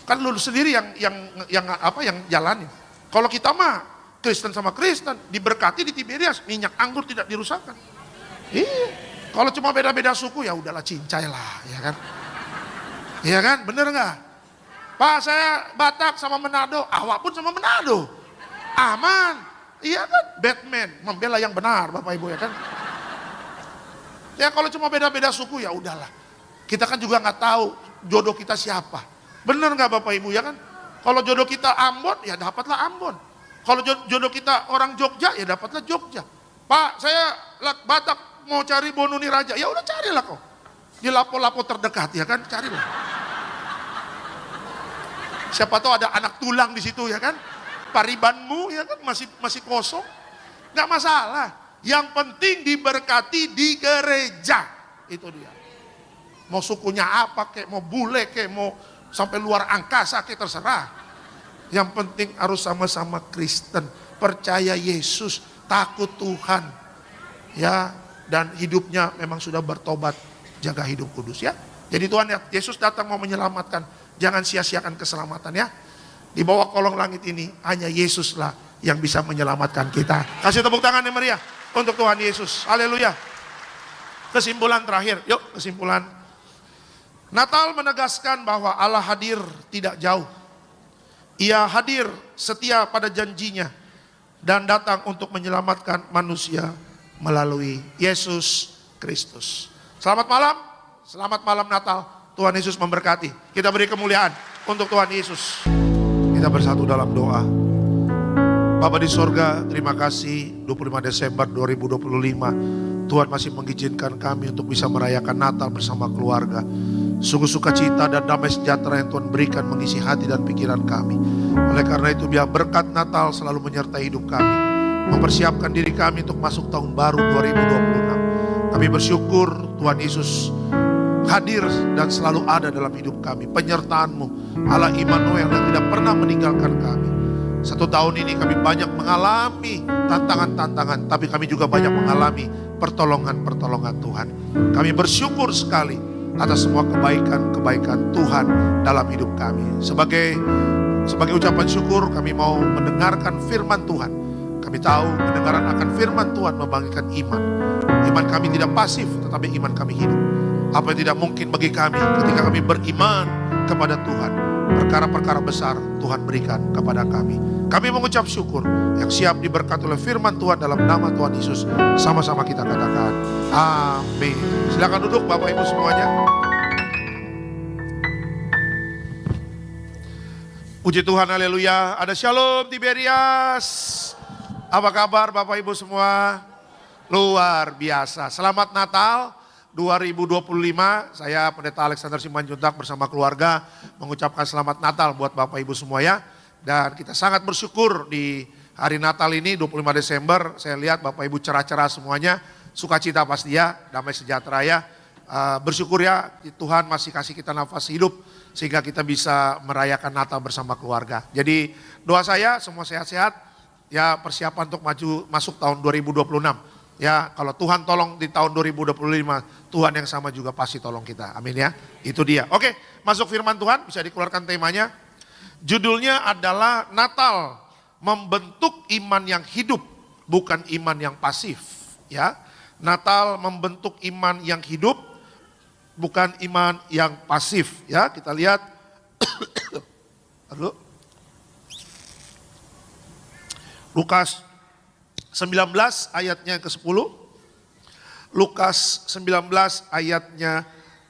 Speaker 1: Kan lu sendiri yang jalanin. Kalau kita mah Kristen sama Kristen diberkati di Tiberias, minyak anggur tidak dirusakkan. Iya. Kalau cuma beda-beda suku ya udahlah cincai lah ya kan. Iya kan? Bener nggak? Pak saya Batak sama Manado, awak pun sama Manado. Aman, iya kan? Batman membela yang benar Bapak Ibu ya kan. Ya kalau cuma beda-beda suku ya udahlah. Kita kan juga nggak tahu jodoh kita siapa. Bener nggak Bapak Ibu ya kan? Kalau jodoh kita Ambon ya dapatlah Ambon. Kalau jodoh kita orang Jogja ya dapatlah Jogja. Pak saya Batak mau cari Bonuni Raja, ya udah carilah kau. Di lapo-lapo terdekat ya kan, carilah. Siapa tahu ada anak tulang di situ ya kan. Paribanmu ya kan masih kosong, nggak masalah. Yang penting diberkati di gereja, itu dia. Mau sukunya apa kek, mau bule kek, mau sampai luar angkasa kek terserah. Yang penting harus sama-sama Kristen, percaya Yesus, takut Tuhan, ya dan hidupnya memang sudah bertobat, jaga hidup kudus ya. Jadi Tuhan Yesus datang mau menyelamatkan, jangan sia-siakan keselamatan ya. Di bawah kolong langit ini hanya Yesuslah yang bisa menyelamatkan kita. Kasih tepuk tangan yang meriah untuk Tuhan Yesus. Haleluya. Kesimpulan terakhir, yuk kesimpulan. Natal menegaskan bahwa Allah hadir tidak jauh. Ia hadir setia pada janjinya dan datang untuk menyelamatkan manusia melalui Yesus Kristus. Selamat malam Natal. Tuhan Yesus memberkati. Kita beri kemuliaan untuk Tuhan Yesus. Kita bersatu dalam doa. Bapa di sorga, terima kasih 25 Desember 2025. Tuhan masih mengizinkan kami untuk bisa merayakan Natal bersama keluarga. Sungguh sukacita dan damai sejahtera yang Tuhan berikan mengisi hati dan pikiran kami. Oleh karena itu biar berkat Natal selalu menyertai hidup kami. Mempersiapkan diri kami untuk masuk tahun baru 2026. Kami bersyukur Tuhan Yesus hadir dan selalu ada dalam hidup kami. Penyertaan-Mu, Allah Immanuel yang tidak pernah meninggalkan kami. 1 tahun ini kami banyak mengalami tantangan-tantangan, tapi kami juga banyak mengalami pertolongan-pertolongan Tuhan. Kami bersyukur sekali atas semua kebaikan-kebaikan Tuhan dalam hidup kami. Sebagai ucapan syukur, kami mau mendengarkan firman Tuhan. Kami tahu pendengaran akan firman Tuhan membangkitkan iman. Iman kami tidak pasif, tetapi iman kami hidup. Apa yang tidak mungkin bagi kami ketika kami beriman kepada Tuhan, perkara-perkara besar Tuhan berikan kepada kami. Kami mengucap syukur yang siap diberkati oleh firman Tuhan dalam nama Tuhan Yesus. Sama-sama kita katakan amin. Silakan duduk Bapak Ibu semuanya. Puji Tuhan, haleluya. Ada Shalom Tiberias. Apa kabar Bapak Ibu semua? Luar biasa. Selamat Natal 2025. Saya Pendeta Alexander Simanjuntak bersama keluarga mengucapkan selamat Natal buat Bapak Ibu semua ya. Dan kita sangat bersyukur di hari Natal ini 25 Desember. Saya lihat Bapak Ibu cerah-cerah semuanya. Sukacita pasti ya, damai sejahtera ya. Bersyukur ya Tuhan masih kasih kita nafas hidup sehingga kita bisa merayakan Natal bersama keluarga. Jadi doa saya semua sehat-sehat. Ya persiapan untuk masuk tahun 2026. Ya kalau Tuhan tolong di tahun 2025, Tuhan yang sama juga pasti tolong kita. Amin ya. Itu dia. Oke, masuk firman Tuhan, bisa dikeluarkan temanya. Judulnya adalah Natal membentuk iman yang hidup, bukan iman yang pasif. Ya, Natal membentuk iman yang hidup, bukan iman yang pasif. Ya, kita lihat. Aduh. Lukas 19 ayatnya ke-10. Lukas 19 ayatnya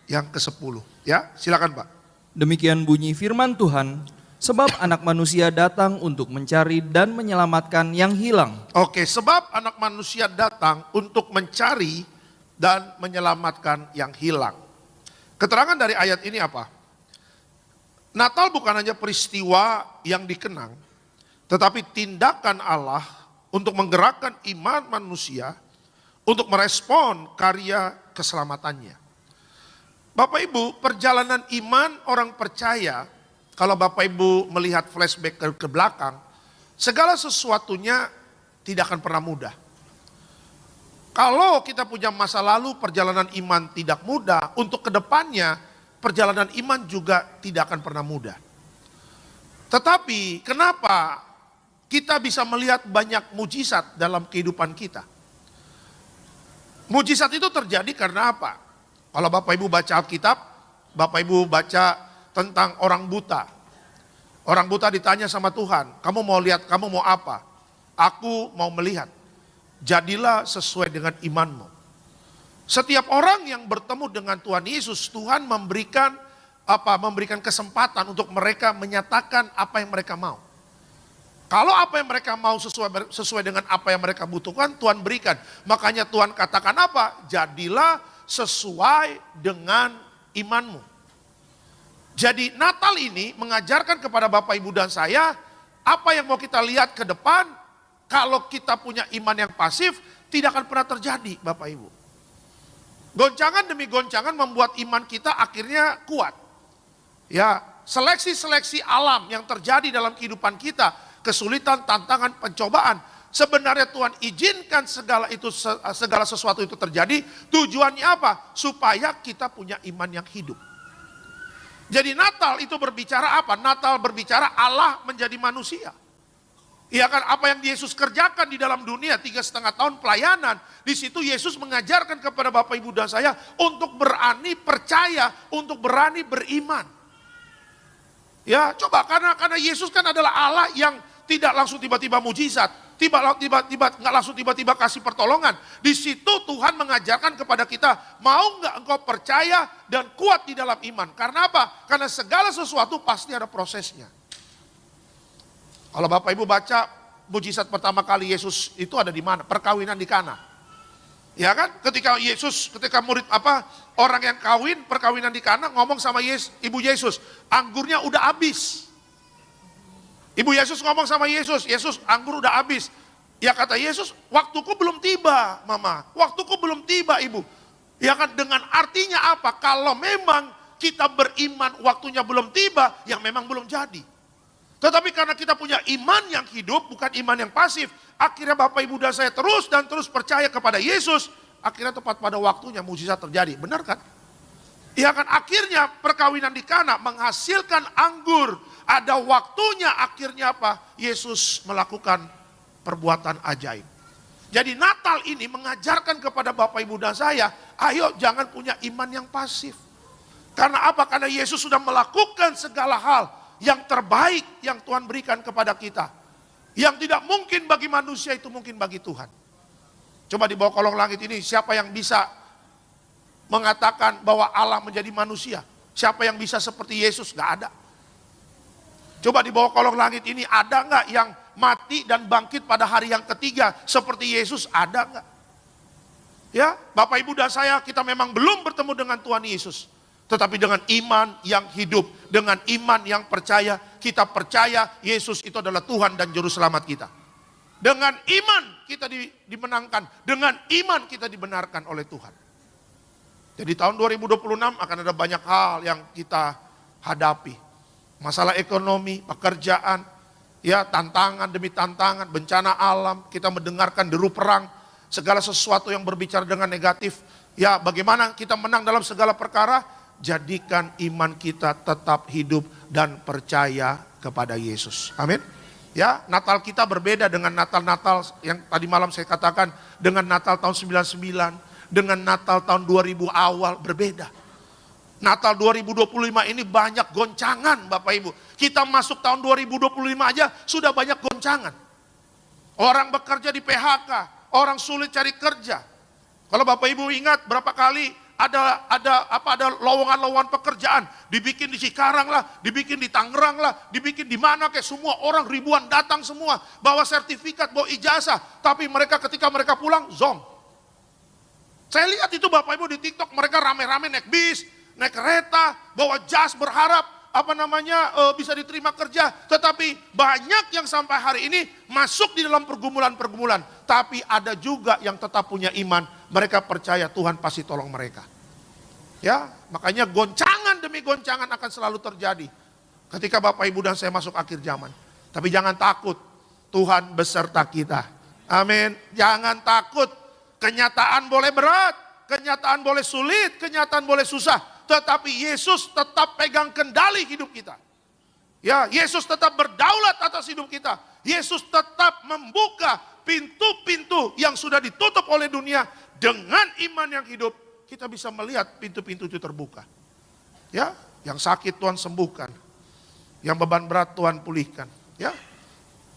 Speaker 1: yang ke-10. Ya, silakan Pak.
Speaker 2: Demikian bunyi firman Tuhan, sebab anak manusia datang untuk mencari dan menyelamatkan yang hilang.
Speaker 1: Oke, sebab anak manusia datang untuk mencari dan menyelamatkan yang hilang. Keterangan dari ayat ini apa? Natal bukan hanya peristiwa yang dikenang, tetapi tindakan Allah untuk menggerakkan iman manusia untuk merespon karya keselamatannya. Bapak Ibu, perjalanan iman orang percaya, kalau Bapak Ibu melihat flashback ke belakang, segala sesuatunya tidak akan pernah mudah. Kalau kita punya masa lalu perjalanan iman tidak mudah, untuk kedepannya perjalanan iman juga tidak akan pernah mudah. Tetapi kenapa kita bisa melihat banyak mujizat dalam kehidupan kita? Mujizat itu terjadi karena apa? Kalau Bapak Ibu baca Alkitab, Bapak Ibu baca tentang orang buta. Orang buta ditanya sama Tuhan, kamu mau lihat, kamu mau apa? Aku mau melihat. Jadilah sesuai dengan imanmu. Setiap orang yang bertemu dengan Tuhan Yesus, Tuhan memberikan kesempatan untuk mereka menyatakan apa yang mereka mau. Kalau apa yang mereka mau sesuai dengan apa yang mereka butuhkan, Tuhan berikan. Makanya Tuhan katakan apa? Jadilah sesuai dengan imanmu. Jadi Natal ini mengajarkan kepada Bapak Ibu dan saya, apa yang mau kita lihat ke depan, kalau kita punya iman yang pasif, tidak akan pernah terjadi Bapak Ibu. Goncangan demi goncangan membuat iman kita akhirnya kuat. Ya, seleksi-seleksi alam yang terjadi dalam kehidupan kita, kesulitan, tantangan, pencobaan. Sebenarnya Tuhan izinkan segala sesuatu itu terjadi. Tujuannya apa? Supaya kita punya iman yang hidup. Jadi Natal itu berbicara apa? Natal berbicara Allah menjadi manusia. Ya kan, apa yang Yesus kerjakan di dalam dunia 3,5 tahun pelayanan. Di situ Yesus mengajarkan kepada Bapak Ibu dan saya untuk berani percaya, untuk berani beriman. Ya, coba karena Yesus kan adalah Allah yang tidak langsung tiba-tiba mujizat, nggak langsung tiba-tiba kasih pertolongan. Di situ Tuhan mengajarkan kepada kita, mau nggak engkau percaya dan kuat di dalam iman? Karena apa? Karena segala sesuatu pasti ada prosesnya. Kalau Bapak Ibu baca mujizat pertama kali Yesus itu ada di mana? Perkawinan di Kana. Ya kan? Ketika orang yang kawin perkawinan di Kana ngomong sama Ibu Yesus, anggurnya udah habis. Ibu Yesus ngomong sama Yesus, Yesus anggur udah habis. Ya kata Yesus, waktuku belum tiba Mama, waktuku belum tiba Ibu. Ya kan, dengan artinya apa? Kalau memang kita beriman waktunya belum tiba, yang memang belum jadi. Tetapi karena kita punya iman yang hidup, bukan iman yang pasif, akhirnya Bapak Ibu dan saya terus dan terus percaya kepada Yesus, akhirnya tepat pada waktunya mujizat terjadi. Benar kan? Ya kan, akhirnya perkawinan di Kana menghasilkan anggur. Ada waktunya akhirnya apa? Yesus melakukan perbuatan ajaib. Jadi Natal ini mengajarkan kepada Bapak Ibu dan saya, ayo jangan punya iman yang pasif. Karena apa? Karena Yesus sudah melakukan segala hal yang terbaik yang Tuhan berikan kepada kita. Yang tidak mungkin bagi manusia itu mungkin bagi Tuhan. Coba di bawah kolong langit ini siapa yang bisa mengatakan bahwa Allah menjadi manusia? Siapa yang bisa seperti Yesus? Gak ada. Coba di bawah kolong langit ini ada nggak yang mati dan bangkit pada hari yang ketiga seperti Yesus? Ada nggak? Ya, Bapak Ibu dan saya, kita memang belum bertemu dengan Tuhan Yesus. Tetapi dengan iman yang hidup, dengan iman yang percaya, kita percaya Yesus itu adalah Tuhan dan Juru Selamat kita. Dengan iman kita dimenangkan, dengan iman kita dibenarkan oleh Tuhan. Jadi tahun 2026 akan ada banyak hal yang kita hadapi. Masalah ekonomi, pekerjaan, ya tantangan demi tantangan, bencana alam, kita mendengarkan deru perang, segala sesuatu yang berbicara dengan negatif. Ya bagaimana kita menang dalam segala perkara? Jadikan iman kita tetap hidup dan percaya kepada Yesus. Amin. Ya, Natal kita berbeda dengan Natal-Natal yang tadi malam saya katakan, dengan Natal tahun 99, dengan Natal tahun 2000 awal berbeda. Natal 2025 ini banyak goncangan Bapak Ibu. Kita masuk tahun 2025 aja sudah banyak goncangan. Orang bekerja di PHK, orang sulit cari kerja. Kalau Bapak Ibu ingat berapa kali ada lowongan-lowongan pekerjaan, dibikin di Cikarang lah, dibikin di Tangerang lah, dibikin di mana kayak semua orang ribuan datang semua, bawa sertifikat, bawa ijazah, tapi mereka ketika mereka pulang zong. Saya lihat itu Bapak Ibu di TikTok, mereka rame-rame naik bis, naik kereta, bawa jas berharap bisa diterima kerja, tetapi banyak yang sampai hari ini masuk di dalam pergumulan-pergumulan, tapi ada juga yang tetap punya iman, mereka percaya Tuhan pasti tolong mereka. Ya, makanya goncangan demi goncangan akan selalu terjadi ketika Bapak Ibu dan saya masuk akhir zaman. Tapi jangan takut, Tuhan beserta kita. Amin. Jangan takut, kenyataan boleh berat, kenyataan boleh sulit, kenyataan boleh susah, tetapi Yesus tetap pegang kendali hidup kita. Ya, Yesus tetap berdaulat atas hidup kita. Yesus tetap membuka pintu-pintu yang sudah ditutup oleh dunia. Dengan iman yang hidup, kita bisa melihat pintu-pintu itu terbuka. Ya, yang sakit Tuhan sembuhkan, yang beban berat Tuhan pulihkan. Ya,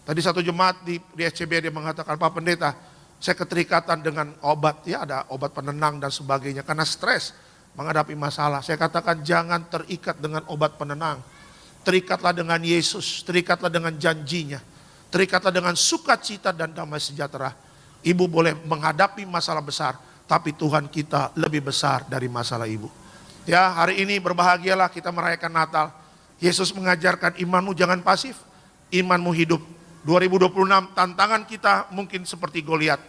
Speaker 1: tadi satu jemaat di SCB dia mengatakan, Pak Pendeta, saya keterikatan dengan obat, ya ada obat penenang dan sebagainya karena stres menghadapi masalah. Saya katakan jangan terikat dengan obat penenang. Terikatlah dengan Yesus, terikatlah dengan janjinya. Terikatlah dengan sukacita dan damai sejahtera. Ibu boleh menghadapi masalah besar, tapi Tuhan kita lebih besar dari masalah ibu. Ya, hari ini berbahagialah kita merayakan Natal. Yesus mengajarkan imanmu jangan pasif, imanmu hidup. 2026 tantangan kita mungkin seperti Goliat,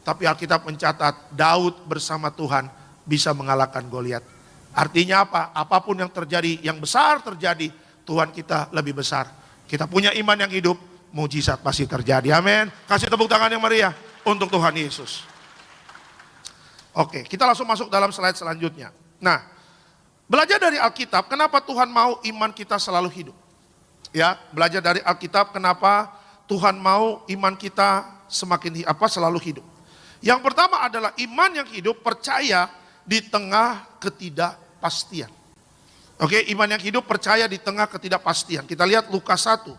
Speaker 1: tapi Alkitab mencatat Daud bersama Tuhan bisa mengalahkan Goliat. Artinya apa? Apapun yang terjadi, yang besar terjadi, Tuhan kita lebih besar. Kita punya iman yang hidup, mujizat pasti terjadi. Amin. Kasih tepuk tangan yang meriah untuk Tuhan Yesus. Oke, kita langsung masuk dalam slide selanjutnya. Nah, belajar dari Alkitab, kenapa Tuhan mau iman kita selalu hidup? Ya, belajar dari Alkitab, kenapa Tuhan mau iman kita selalu hidup? Yang pertama adalah iman yang hidup percaya di tengah ketidakpastian. Oke, iman yang hidup percaya di tengah ketidakpastian. Kita lihat Lukas 1.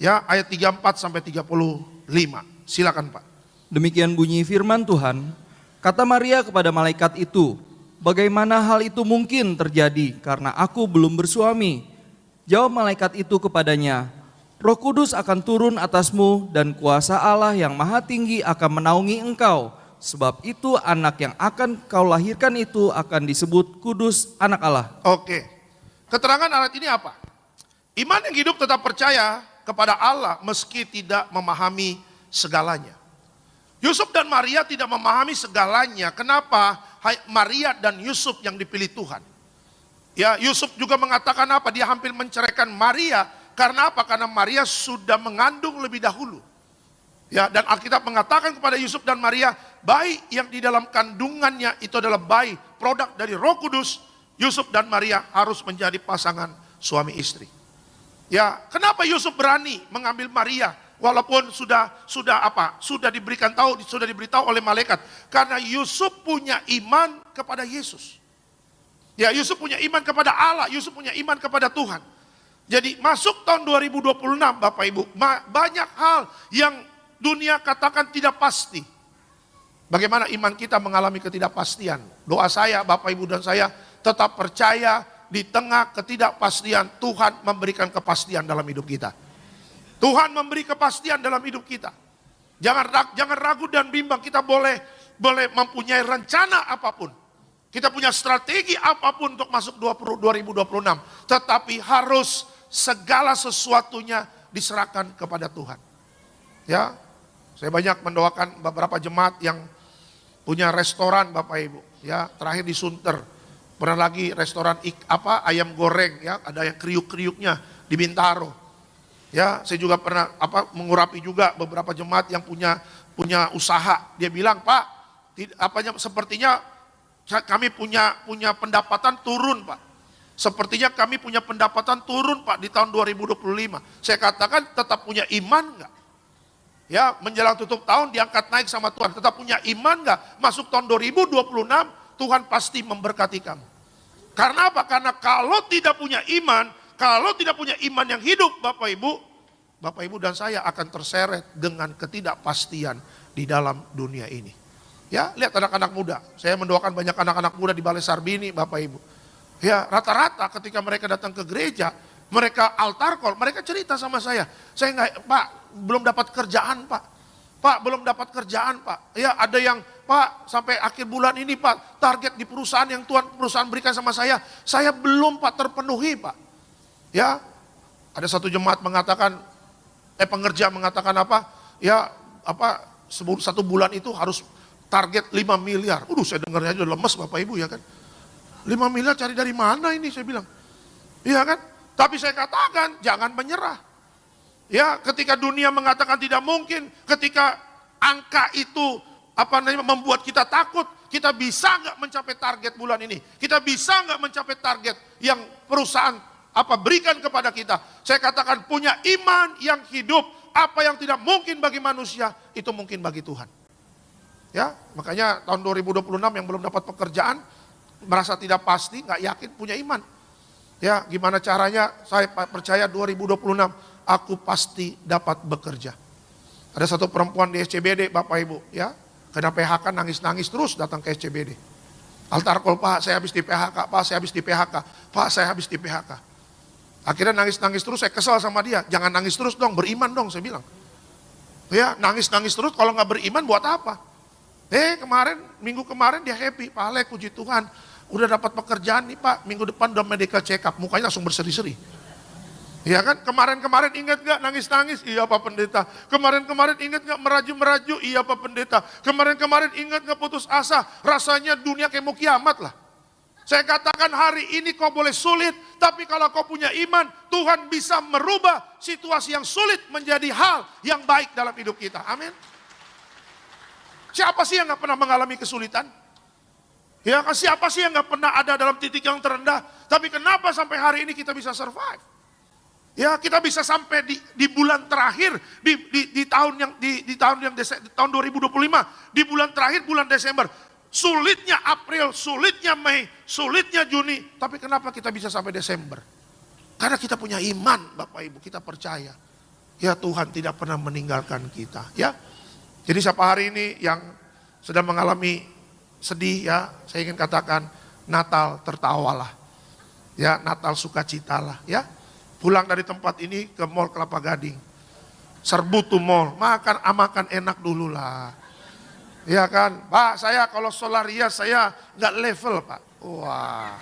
Speaker 1: Ya, ayat 34 sampai 35. Silakan, Pak.
Speaker 2: Demikian bunyi firman Tuhan. Kata Maria kepada malaikat itu, bagaimana hal itu mungkin terjadi karena aku belum bersuami? Jawab malaikat itu kepadanya, Roh Kudus akan turun atasmu dan kuasa Allah yang maha tinggi akan menaungi engkau. Sebab itu anak yang akan kau lahirkan itu akan disebut kudus anak Allah.
Speaker 1: Oke, keterangan ayat ini apa? Iman yang hidup tetap percaya kepada Allah meski tidak memahami segalanya. Yusuf dan Maria tidak memahami segalanya. Kenapa Maria dan Yusuf yang dipilih Tuhan? Ya, Yusuf juga mengatakan apa? Dia hampir menceraikan Maria. Karena apa? Karena Maria sudah mengandung lebih dahulu. Ya, dan Alkitab mengatakan kepada Yusuf dan Maria, bayi yang di dalam kandungannya itu adalah bayi produk dari Roh Kudus. Yusuf dan Maria harus menjadi pasangan suami istri. Ya, kenapa Yusuf berani mengambil Maria walaupun sudah diberitahu oleh malaikat? Karena Yusuf punya iman kepada Yesus. Ya, Yusuf punya iman kepada Allah, Yusuf punya iman kepada Tuhan. Jadi masuk tahun 2026 Bapak Ibu, banyak hal yang dunia katakan tidak pasti. Bagaimana iman kita mengalami ketidakpastian? Doa saya, Bapak Ibu dan saya tetap percaya di tengah ketidakpastian Tuhan memberikan kepastian dalam hidup kita. Tuhan memberi kepastian dalam hidup kita. Jangan ragu dan bimbang, kita boleh mempunyai rencana apapun. Kita punya strategi apapun untuk masuk 2026. Tetapi harus segala sesuatunya diserahkan kepada Tuhan. Ya, saya banyak mendoakan beberapa jemaat yang punya restoran Bapak Ibu. Ya, terakhir di Sunter. Pernah lagi restoran ayam goreng, ya, ada yang kriuk-kriuknya di Bintaro. Ya, saya juga pernah mengurapi juga beberapa jemaat yang punya usaha. Dia bilang, "Pak, sepertinya kami punya pendapatan turun, Pak. Sepertinya kami punya pendapatan turun, Pak, di tahun 2025. Saya katakan, tetap punya iman enggak? Ya, menjelang tutup tahun diangkat naik sama Tuhan. Tetap punya iman enggak? Masuk tahun 2026, Tuhan pasti memberkati kamu. Karena apa? Karena kalau tidak punya iman yang hidup, Bapak Ibu dan saya akan terseret dengan ketidakpastian di dalam dunia ini. Ya, lihat anak-anak muda. Saya mendoakan banyak anak-anak muda di Balai Sarbini, Bapak Ibu. Ya, rata-rata ketika mereka datang ke gereja, mereka altar call, mereka cerita sama saya. Saya enggak, Pak, belum dapat kerjaan, Pak. Pak, belum dapat kerjaan, Pak. Ya, ada yang, Pak, sampai akhir bulan ini, Pak, target di perusahaan yang perusahaan berikan sama saya belum, Pak, terpenuhi, Pak. Ya, ada satu jemaat mengatakan, pengerja mengatakan apa? Ya, satu bulan itu harus target 5 miliar. Saya dengarnya aja lemes Bapak Ibu, ya kan. 5 miliar cari dari mana ini, saya bilang. Iya kan? Tapi saya katakan, jangan menyerah. Ya, ketika dunia mengatakan tidak mungkin, ketika angka itu membuat kita takut, kita bisa nggak mencapai target bulan ini? Kita bisa nggak mencapai target yang perusahaan berikan kepada kita? Saya katakan, punya iman yang hidup, apa yang tidak mungkin bagi manusia, itu mungkin bagi Tuhan. Ya, makanya tahun 2026 yang belum dapat pekerjaan, merasa tidak pasti, nggak yakin, punya iman. Ya, gimana caranya? Saya percaya 2026 aku pasti dapat bekerja. Ada satu perempuan di SCBD, Bapak Ibu, ya, kena PHK, nangis-nangis terus datang ke SCBD. Altar call, Pak, saya habis di PHK, Pak, saya habis di PHK, Pak, saya habis di PHK. Akhirnya nangis-nangis terus, saya kesal sama dia. Jangan nangis terus dong, beriman dong, saya bilang. Ya, nangis-nangis terus, kalau nggak beriman buat apa? Minggu kemarin dia happy, Pak Alek, puji Tuhan, udah dapat pekerjaan nih Pak, minggu depan udah medical check up, mukanya langsung berseri-seri. Ya kan, kemarin-kemarin ingat gak nangis-nangis? Iya Pak Pendeta. Kemarin-kemarin ingat gak meraju-meraju? Iya Pak Pendeta. Kemarin-kemarin ingat gak putus asa? Rasanya dunia kayak mau kiamat lah. Saya katakan, hari ini kau boleh sulit, tapi kalau kau punya iman, Tuhan bisa merubah situasi yang sulit menjadi hal yang baik dalam hidup kita. Amin. Siapa sih yang gak pernah mengalami kesulitan? Ya kan, siapa sih yang gak pernah ada dalam titik yang terendah? Tapi kenapa sampai hari ini kita bisa survive? Ya, kita bisa sampai di bulan terakhir, di tahun 2025, di bulan terakhir, bulan Desember. Sulitnya April, sulitnya Mei, sulitnya Juni. Tapi kenapa kita bisa sampai Desember? Karena kita punya iman, Bapak Ibu, kita percaya. Ya, Tuhan tidak pernah meninggalkan kita. Ya, jadi siapa hari ini yang sedang mengalami sedih, ya, saya ingin katakan, Natal tertawalah. Ya, Natal sukacitalah, ya. Pulang dari tempat ini ke Mall Kelapa Gading. Serbu tuh mall, makan enak dulu lah. Ya kan, Pak, saya kalau Solaria saya nggak level Pak. Wah,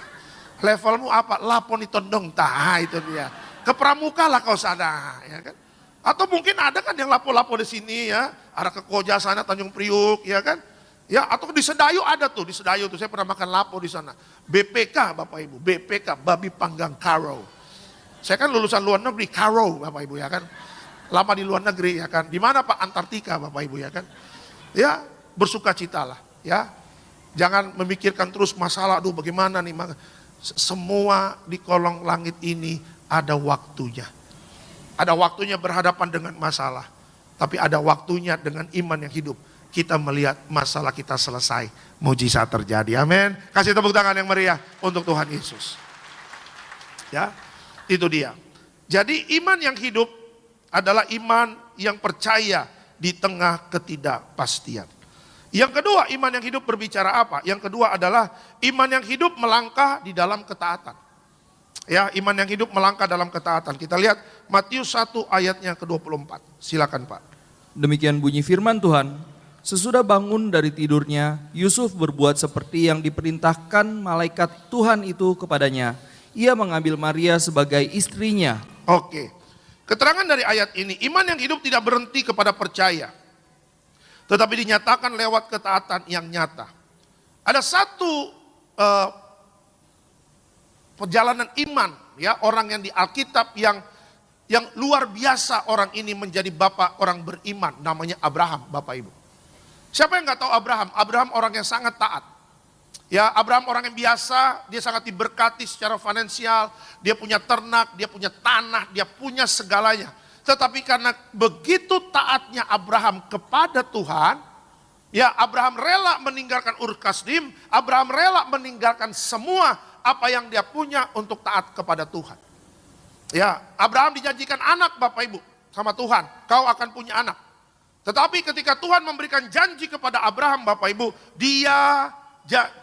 Speaker 1: levelmu apa? Lapon itondong, itu dia. Ke Pramuka lah kau sana, ya kan. Atau mungkin ada kan yang lapo-lapo di sini ya, arah ke Koja sana, Tanjung Priuk, ya kan? Ya, atau di Sedayu ada tuh, di Sedayu tuh saya pernah makan lapo di sana. BPK Bapak Ibu, BPK, babi panggang karo. Saya kan lulusan luar negeri, karo Bapak Ibu ya kan. Lama di luar negeri ya kan. Di mana Pak? Antartika Bapak Ibu ya kan. Ya, bersukacitalah ya. Jangan memikirkan terus masalah, aduh bagaimana nih. Semua di kolong langit ini ada waktunya. Ada waktunya berhadapan dengan masalah. Tapi ada waktunya dengan iman yang hidup. Kita melihat masalah kita selesai. Mujizat terjadi. Amin. Kasih tepuk tangan yang meriah untuk Tuhan Yesus. Ya, itu dia. Jadi iman yang hidup adalah iman yang percaya di tengah ketidakpastian. Yang kedua, iman yang hidup berbicara apa? Yang kedua adalah iman yang hidup melangkah di dalam ketaatan. Ya, iman yang hidup melangkah dalam ketaatan. Kita lihat Matius 1 ayatnya ke-24. Silakan Pak.
Speaker 2: Demikian bunyi firman Tuhan. Sesudah bangun dari tidurnya, Yusuf berbuat seperti yang diperintahkan malaikat Tuhan itu kepadanya. Ia mengambil Maria sebagai istrinya.
Speaker 1: Oke. Keterangan dari ayat ini, iman yang hidup tidak berhenti kepada percaya. Tetapi dinyatakan lewat ketaatan yang nyata. Ada satu perjalanan iman, ya, orang yang di Alkitab yang luar biasa, orang ini menjadi bapak orang beriman, namanya Abraham, Bapak Ibu. Siapa yang nggak tahu Abraham? Abraham orang yang sangat taat. Ya, Abraham orang yang biasa, dia sangat diberkati secara finansial, dia punya ternak, dia punya tanah, dia punya segalanya. Tetapi karena begitu taatnya Abraham kepada Tuhan, ya Abraham rela meninggalkan Ur Kasdim, Abraham rela meninggalkan semua apa yang dia punya untuk taat kepada Tuhan. Ya, Abraham dijanjikan anak Bapak Ibu sama Tuhan, kau akan punya anak. Tetapi ketika Tuhan memberikan janji kepada Abraham Bapak Ibu, dia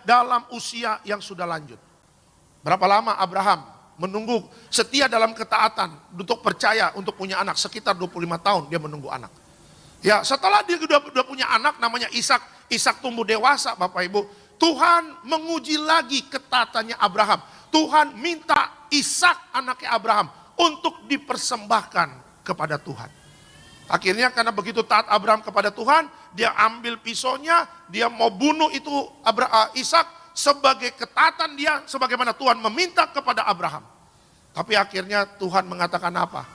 Speaker 1: dalam usia yang sudah lanjut. Berapa lama Abraham menunggu setia dalam ketaatan untuk percaya untuk punya anak? Sekitar 25 tahun dia menunggu anak. Ya, setelah dia sudah punya anak namanya Ishak, Ishak tumbuh dewasa Bapak Ibu, Tuhan menguji lagi ketaatannya Abraham. Tuhan minta Ishak anaknya Abraham untuk dipersembahkan kepada Tuhan. Akhirnya karena begitu taat Abraham kepada Tuhan, dia ambil pisaunya, dia mau bunuh itu Ishak sebagai ketaatan dia, sebagaimana Tuhan meminta kepada Abraham. Tapi akhirnya Tuhan mengatakan apa?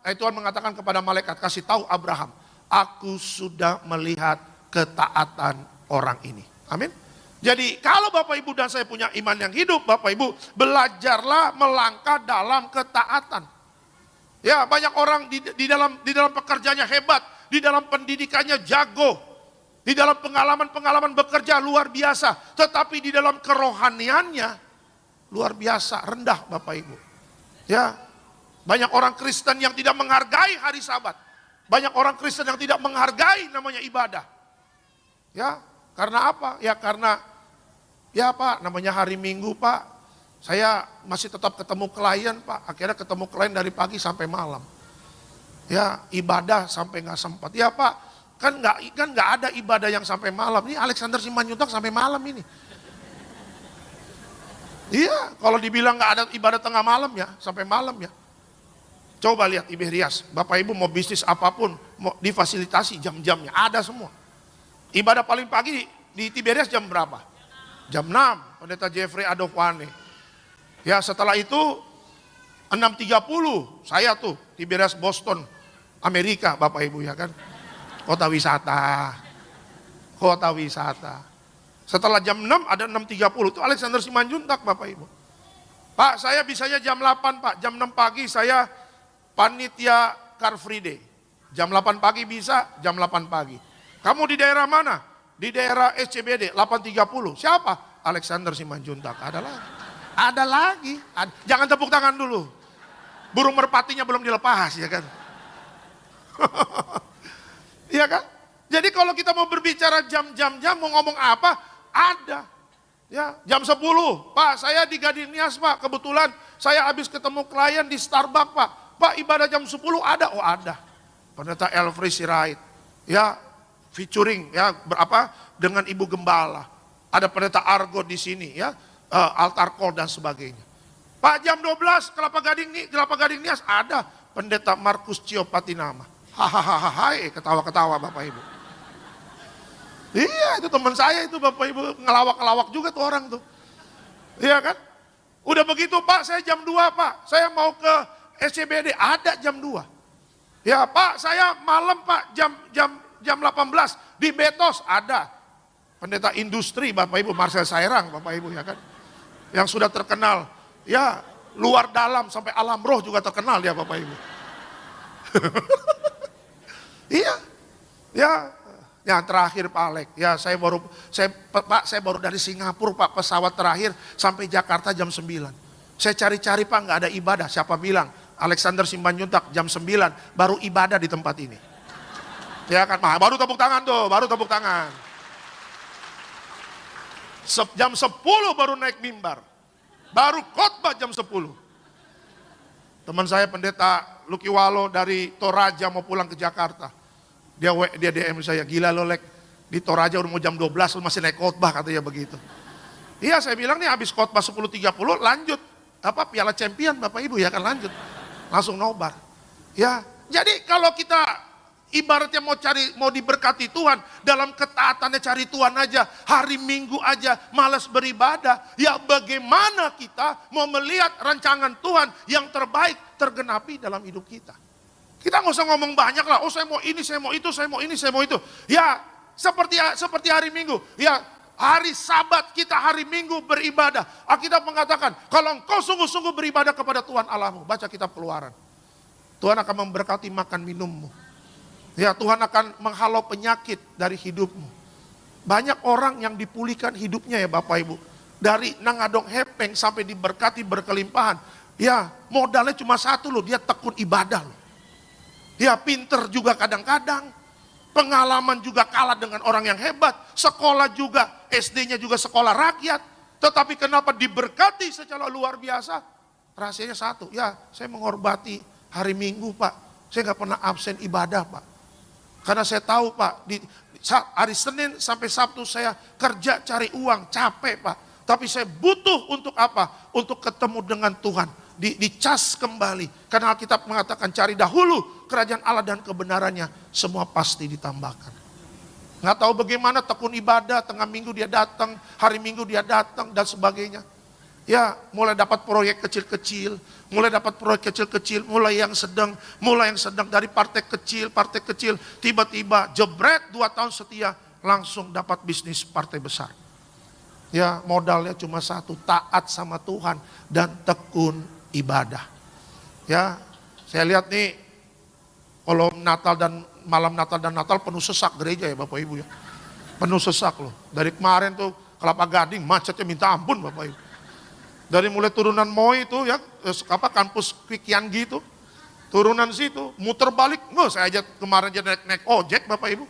Speaker 1: Tuhan mengatakan kepada malaikat, kasih tahu Abraham, aku sudah melihat ketaatan orang ini. Amin. Jadi kalau Bapak Ibu dan saya punya iman yang hidup, Bapak Ibu, belajarlah melangkah dalam ketaatan. Ya, banyak orang di dalam pekerjaannya hebat, di dalam pendidikannya jago, di dalam pengalaman bekerja luar biasa, tetapi di dalam kerohaniannya luar biasa rendah Bapak Ibu. Ya, banyak orang Kristen yang tidak menghargai hari Sabat, banyak orang Kristen yang tidak menghargai namanya ibadah. Ya, karena apa? Ya karena, ya Pak, namanya hari Minggu Pak. Saya masih tetap ketemu klien Pak, akhirnya ketemu klien dari pagi sampai malam. Ya, ibadah sampai nggak sempat. Ya Pak, kan nggak ada ibadah yang sampai malam. Ini Alexander Simanjuntak sampai malam ini. Iya, kalau dibilang nggak ada ibadah tengah malam ya, sampai malam ya. Coba lihat Tiberias, Bapak Ibu mau bisnis apapun, mau difasilitasi jam-jamnya, ada semua. Ibadah paling pagi di Tiberias jam berapa? Jam 6, Pendeta Jeffrey Adolfane. Ya, setelah itu 6.30 saya tuh Tiberias Boston, Amerika Bapak Ibu ya kan. Kota wisata. Setelah jam 6 ada 6.30 itu Alexander Simanjuntak Bapak Ibu. Pak, saya bisanya jam 8 Pak, jam 6 pagi saya panitia Car Free Day. Jam 8 pagi bisa, jam 8 pagi. Kamu di daerah mana? Di daerah SCBD 8.30. Siapa? Alexander Simanjuntak. Ada lagi. Jangan tepuk tangan dulu. Burung merpatinya belum dilepas ya kan. Iya kan? Jadi kalau kita mau berbicara jam-jam mau ngomong apa? Ada. Ya, jam 10. Pak, saya di Gading Nias Pak. Kebetulan saya habis ketemu klien di Starbucks Pak. Pak, ibadah jam 10 ada? Oh ada. Pendeta Elfri Sirait. Ya, featuring ya berapa dengan Ibu Gembala. Ada pendeta Argo di sini ya. Altar call dan sebagainya. Pak, jam 12 Kelapa Gading Nias ada. Pendeta Markus Ciopatinama. Hahaha, ketawa-ketawa Bapak Ibu. Iya, itu teman saya itu Bapak Ibu, ngelawak-ngelawak juga tuh orang tuh. Iya kan? Udah begitu Pak, saya jam 2 Pak, saya mau ke SCBD, ada jam 2. Ya Pak, saya malam Pak, jam 18 di Betos, ada. Pendeta industri Bapak Ibu, Marcel Sairang Bapak Ibu ya kan. Yang sudah terkenal, ya luar dalam sampai alam roh juga terkenal dia Bapak Ibu. Iya, ya. Ya terakhir Pak Alek, ya saya baru dari Singapura Pak, pesawat terakhir sampai Jakarta jam 9. Saya cari-cari Pak, nggak ada ibadah. Siapa bilang? Alexander Simbanjuntak jam 9 baru ibadah di tempat ini. Ya kan Pak, baru tepuk tangan tuh, baru tepuk tangan. Jam 10 baru naik mimbar. Baru khotbah jam 10. Teman saya pendeta Luki Walo dari Toraja mau pulang ke Jakarta. Dia DM saya, gila lo Lek, di Toraja udah mau jam 12 lu masih naik khotbah katanya begitu. Iya saya bilang nih habis khotbah 10.30 lanjut Piala Champion Bapak Ibu ya kan lanjut. Langsung nobar. Ya, jadi kalau kita ibaratnya mau diberkati Tuhan, dalam ketaatannya cari Tuhan aja, hari Minggu aja malas beribadah, ya bagaimana kita mau melihat rancangan Tuhan yang terbaik tergenapi dalam hidup kita. Kita nggak usah ngomong banyak lah, oh saya mau ini, saya mau itu, saya mau ini, saya mau itu. Ya seperti hari Minggu, ya hari Sabat kita hari Minggu beribadah. Alkitab mengatakan, kalau engkau sungguh-sungguh beribadah kepada Tuhan Allahmu, baca kitab Keluaran. Tuhan akan memberkati makan minummu. Ya Tuhan akan menghalau penyakit dari hidupmu. Banyak orang yang dipulihkan hidupnya ya Bapak Ibu. Dari nangadong hepeng sampai diberkati berkelimpahan. Ya modalnya cuma satu loh, dia tekun ibadah loh. Ya pinter juga kadang-kadang. Pengalaman juga kalah dengan orang yang hebat. Sekolah juga, SD-nya juga sekolah rakyat. Tetapi kenapa diberkati secara luar biasa? Rahasianya satu, ya saya menghormati hari Minggu Pak. Saya nggak pernah absen ibadah Pak. Karena saya tahu Pak, di hari Senin sampai Sabtu saya kerja cari uang, capek Pak. Tapi saya butuh untuk apa? Untuk ketemu dengan Tuhan. Dicas kembali. Karena Alkitab mengatakan cari dahulu kerajaan Allah dan kebenarannya. Semua pasti ditambahkan. Nggak tahu bagaimana tekun ibadah, tengah minggu dia datang, hari Minggu dia datang dan sebagainya. Ya mulai dapat proyek kecil-kecil, mulai yang sedang dari partai kecil, tiba-tiba jebret 2 tahun setia, langsung dapat bisnis partai besar. Ya modalnya cuma satu, taat sama Tuhan dan tekun ibadah. Ya saya lihat nih, kalau malam Natal dan Natal penuh sesak gereja ya Bapak Ibu ya. Penuh sesak loh, dari kemarin tuh Kelapa Gading macetnya minta ampun Bapak Ibu. Dari mulai turunan Moi itu ya, kampus Kwikian gitu, turunan situ, muter balik, saya aja kemarin naik ojek Bapak Ibu,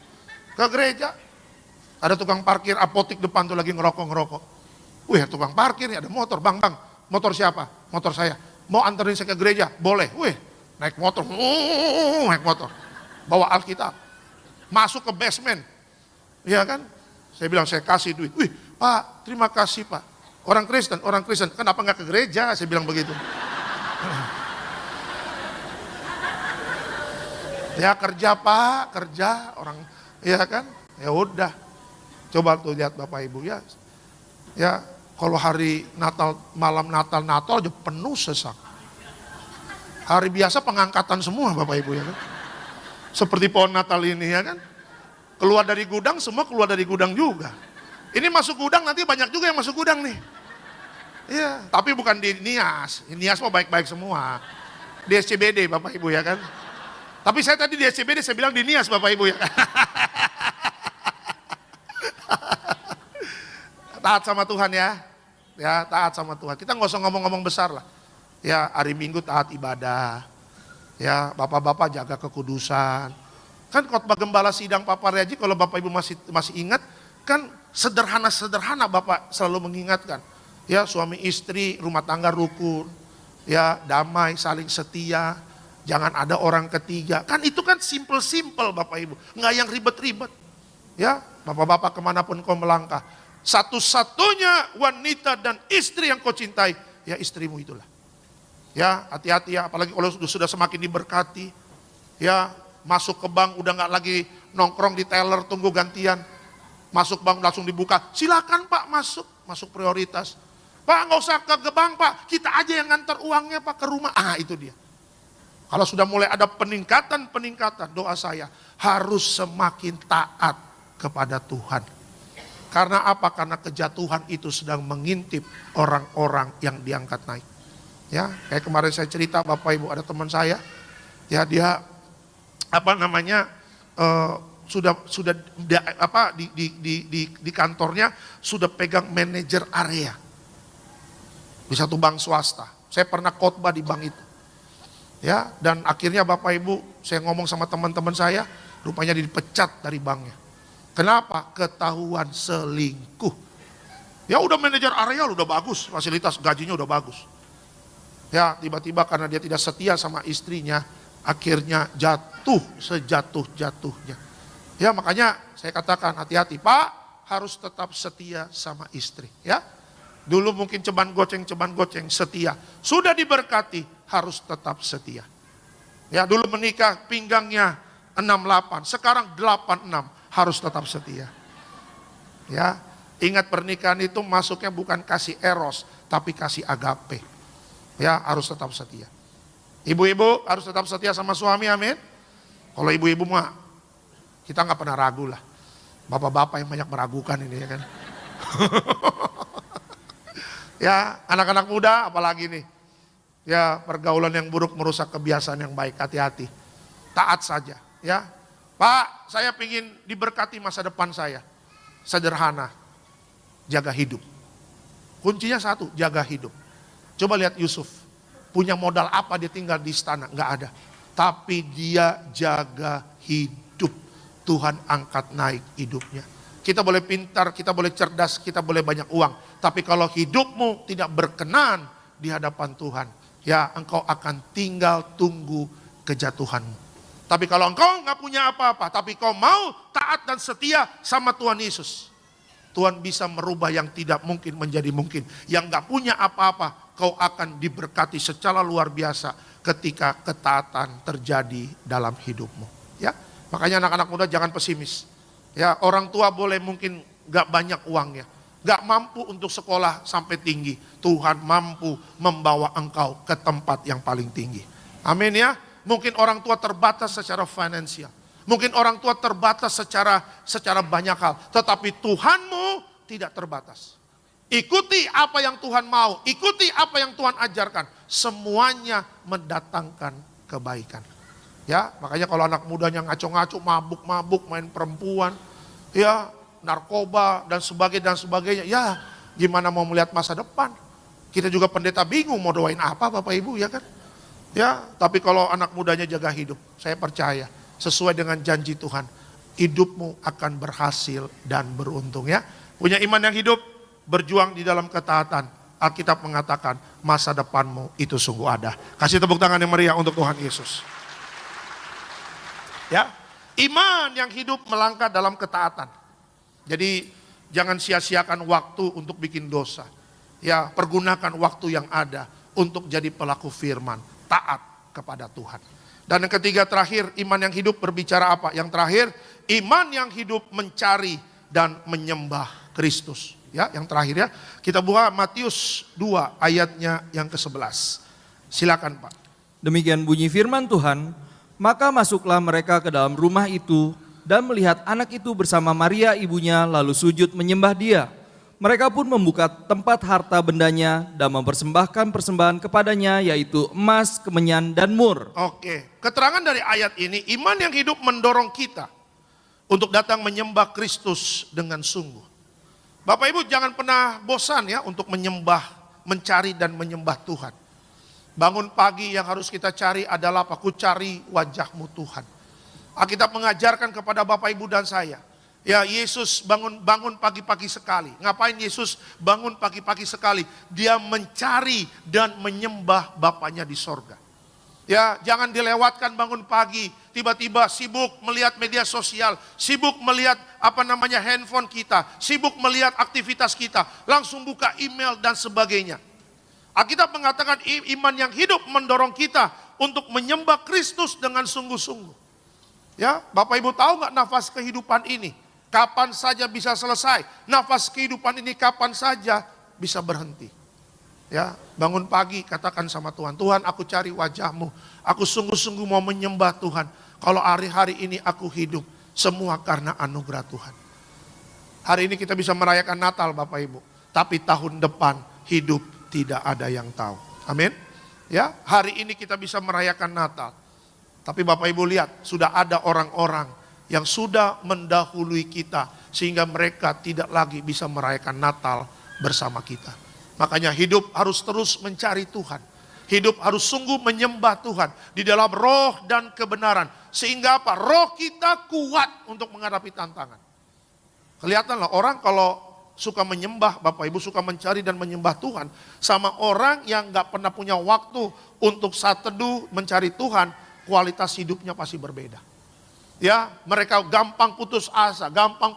Speaker 1: ke gereja. Ada tukang parkir apotik depan tuh lagi ngerokok. Wih tukang parkir nih ada motor, bang, motor siapa? Motor saya, mau anterin saya ke gereja? Boleh, wih naik motor, bawa Alkitab, masuk ke basement, ya kan? Saya bilang saya kasih duit, wih Pak terima kasih Pak. Orang Kristen, kenapa nggak ke gereja? Saya bilang begitu. Ya kerja Pak, kerja orang, ya kan? Ya udah, coba tuh lihat Bapak Ibu ya. Ya kalau hari Natal, malam Natal aja penuh sesak. Hari biasa pengangkatan semua Bapak Ibu ya kan? Seperti pohon Natal ini ya kan? Keluar dari gudang, semua keluar dari gudang juga. Ini masuk gudang, nanti banyak juga yang masuk gudang nih. Iya, tapi bukan di Nias. Nias mau baik-baik semua. Di SCBD Bapak Ibu ya kan. Tapi saya tadi di SCBD saya bilang di Nias Bapak Ibu ya kan. Taat sama Tuhan ya. Ya taat sama Tuhan. Kita nggak usah ngomong-ngomong besar lah. Ya hari Minggu taat ibadah. Ya bapak-bapak jaga kekudusan. Kan khotbah gembala sidang Papa Reji kalau Bapak Ibu masih ingat. Kan sederhana Bapak selalu mengingatkan. Ya suami istri, rumah tangga rukun, ya damai, saling setia, jangan ada orang ketiga. Kan itu kan simple Bapak Ibu, nggak yang ribet-ribet. Ya bapak-bapak kemanapun kau melangkah, satu-satunya wanita dan istri yang kau cintai, ya istrimu itulah. Ya, hati-hati ya, apalagi kalau sudah semakin diberkati. Ya, masuk ke bank udah nggak lagi nongkrong di teller tunggu gantian. Masuk bank langsung dibuka, silakan Pak masuk prioritas. Pak nggak usah ke bank Pak, kita aja yang ngantar uangnya Pak ke rumah. Itu dia. Kalau sudah mulai ada peningkatan, doa saya harus semakin taat kepada Tuhan. Karena apa? Karena kejatuhan itu sedang mengintip orang-orang yang diangkat naik. Ya, kayak kemarin saya cerita Bapak Ibu, ada teman saya, ya dia sudah di kantornya sudah pegang manajer area di satu bank swasta. Saya pernah khotbah di bank itu. Ya, dan akhirnya Bapak Ibu, saya ngomong sama teman-teman saya, rupanya dipecat dari banknya. Kenapa? Ketahuan selingkuh. Ya udah manajer area udah bagus, fasilitas gajinya udah bagus. Ya, tiba-tiba karena dia tidak setia sama istrinya, akhirnya jatuh sejatuh-jatuhnya. Ya, makanya saya katakan hati-hati, Pak, harus tetap setia sama istri, ya. Dulu mungkin ceban goceng, setia. Sudah diberkati, harus tetap setia. Ya, dulu menikah pinggangnya 68, sekarang 86, harus tetap setia. Ya, ingat pernikahan itu masuknya bukan kasih eros, tapi kasih agape. Ya, harus tetap setia. Ibu-ibu harus tetap setia sama suami, amin. Kalau ibu-ibu mah kita nggak pernah ragu lah. Bapak-bapak yang banyak meragukan ini ya kan. Ya, anak-anak muda apalagi nih. Ya, pergaulan yang buruk merusak kebiasaan yang baik, hati-hati. Taat saja, ya. Pak, saya ingin diberkati masa depan saya. Sederhana, jaga hidup. Kuncinya satu, jaga hidup. Coba lihat Yusuf, punya modal apa dia tinggal di istana? Nggak ada. Tapi dia jaga hidup. Tuhan angkat naik hidupnya. Kita boleh pintar, kita boleh cerdas, kita boleh banyak uang. Tapi kalau hidupmu tidak berkenan di hadapan Tuhan, ya engkau akan tinggal tunggu kejatuhanmu. Tapi kalau engkau nggak punya apa-apa, tapi kau mau taat dan setia sama Tuhan Yesus, Tuhan bisa merubah yang tidak mungkin menjadi mungkin. Yang nggak punya apa-apa, kau akan diberkati secara luar biasa ketika ketaatan terjadi dalam hidupmu. Ya, makanya anak-anak muda jangan pesimis. Ya, orang tua boleh mungkin nggak banyak uangnya, nggak mampu untuk sekolah sampai tinggi. Tuhan mampu membawa engkau ke tempat yang paling tinggi. Amin ya. Mungkin orang tua terbatas secara finansial. Mungkin orang tua terbatas secara banyak hal. Tetapi Tuhanmu tidak terbatas. Ikuti apa yang Tuhan mau. Ikuti apa yang Tuhan ajarkan. Semuanya mendatangkan kebaikan. Ya, makanya kalau anak mudanya ngaco-ngaco, mabuk-mabuk, main perempuan, ya, narkoba dan sebagainya. Ya, gimana mau melihat masa depan? Kita juga pendeta bingung mau doain apa Bapak Ibu, ya kan? Ya, tapi kalau anak mudanya jaga hidup, saya percaya sesuai dengan janji Tuhan, hidupmu akan berhasil dan beruntung ya. Punya iman yang hidup, berjuang di dalam ketaatan. Alkitab mengatakan masa depanmu itu sungguh ada. Kasih tepuk tangan yang meriah untuk Tuhan Yesus. Ya, iman yang hidup melangkah dalam ketaatan. Jadi jangan sia-siakan waktu untuk bikin dosa. Ya, pergunakan waktu yang ada untuk jadi pelaku firman, taat kepada Tuhan. Dan yang ketiga terakhir, iman yang hidup berbicara apa? Yang terakhir, iman yang hidup mencari dan menyembah Kristus. Ya, yang terakhir ya. Kita buka Matius 2 ayatnya yang ke-11. Silakan Pak.
Speaker 2: Demikian bunyi firman Tuhan, maka masuklah mereka ke dalam rumah itu dan melihat anak itu bersama Maria ibunya lalu sujud menyembah dia. Mereka pun membuka tempat harta bendanya dan mempersembahkan persembahan kepadanya, yaitu emas, kemenyan, dan mur.
Speaker 1: Oke, keterangan dari ayat ini, iman yang hidup mendorong kita untuk datang menyembah Kristus dengan sungguh. Bapak Ibu jangan pernah bosan ya untuk menyembah, mencari dan menyembah Tuhan. Bangun pagi yang harus kita cari adalah apa? Ku cari wajah-Mu Tuhan. Alkitab mengajarkan kepada Bapak Ibu dan saya. Ya, Yesus bangun pagi-pagi sekali. Ngapain Yesus bangun pagi-pagi sekali? Dia mencari dan menyembah Bapaknya di sorga. Ya, jangan dilewatkan bangun pagi, tiba-tiba sibuk melihat media sosial, sibuk melihat handphone kita, sibuk melihat aktivitas kita, langsung buka email dan sebagainya. Alkitab mengatakan iman yang hidup mendorong kita untuk menyembah Kristus dengan sungguh-sungguh. Ya, Bapak Ibu tahu nggak nafas kehidupan ini kapan saja bisa selesai? Nafas kehidupan ini kapan saja bisa berhenti? Ya, bangun pagi katakan sama Tuhan, Tuhan aku cari wajah-Mu. Aku sungguh-sungguh mau menyembah Tuhan. Kalau hari-hari ini aku hidup, semua karena anugerah Tuhan. Hari ini kita bisa merayakan Natal Bapak Ibu. Tapi tahun depan hidup tidak ada yang tahu. Amin. Ya, hari ini kita bisa merayakan Natal. Tapi Bapak Ibu lihat, sudah ada orang-orang yang sudah mendahului kita. Sehingga mereka tidak lagi bisa merayakan Natal bersama kita. Makanya hidup harus terus mencari Tuhan. Hidup harus sungguh menyembah Tuhan di dalam roh dan kebenaran. Sehingga apa? Roh kita kuat untuk menghadapi tantangan. Kelihatanlah orang kalau suka menyembah, Bapak Ibu suka mencari dan menyembah Tuhan. Sama orang yang gak pernah punya waktu untuk saat teduh mencari Tuhan, kualitas hidupnya pasti berbeda. Ya, mereka gampang putus asa, gampang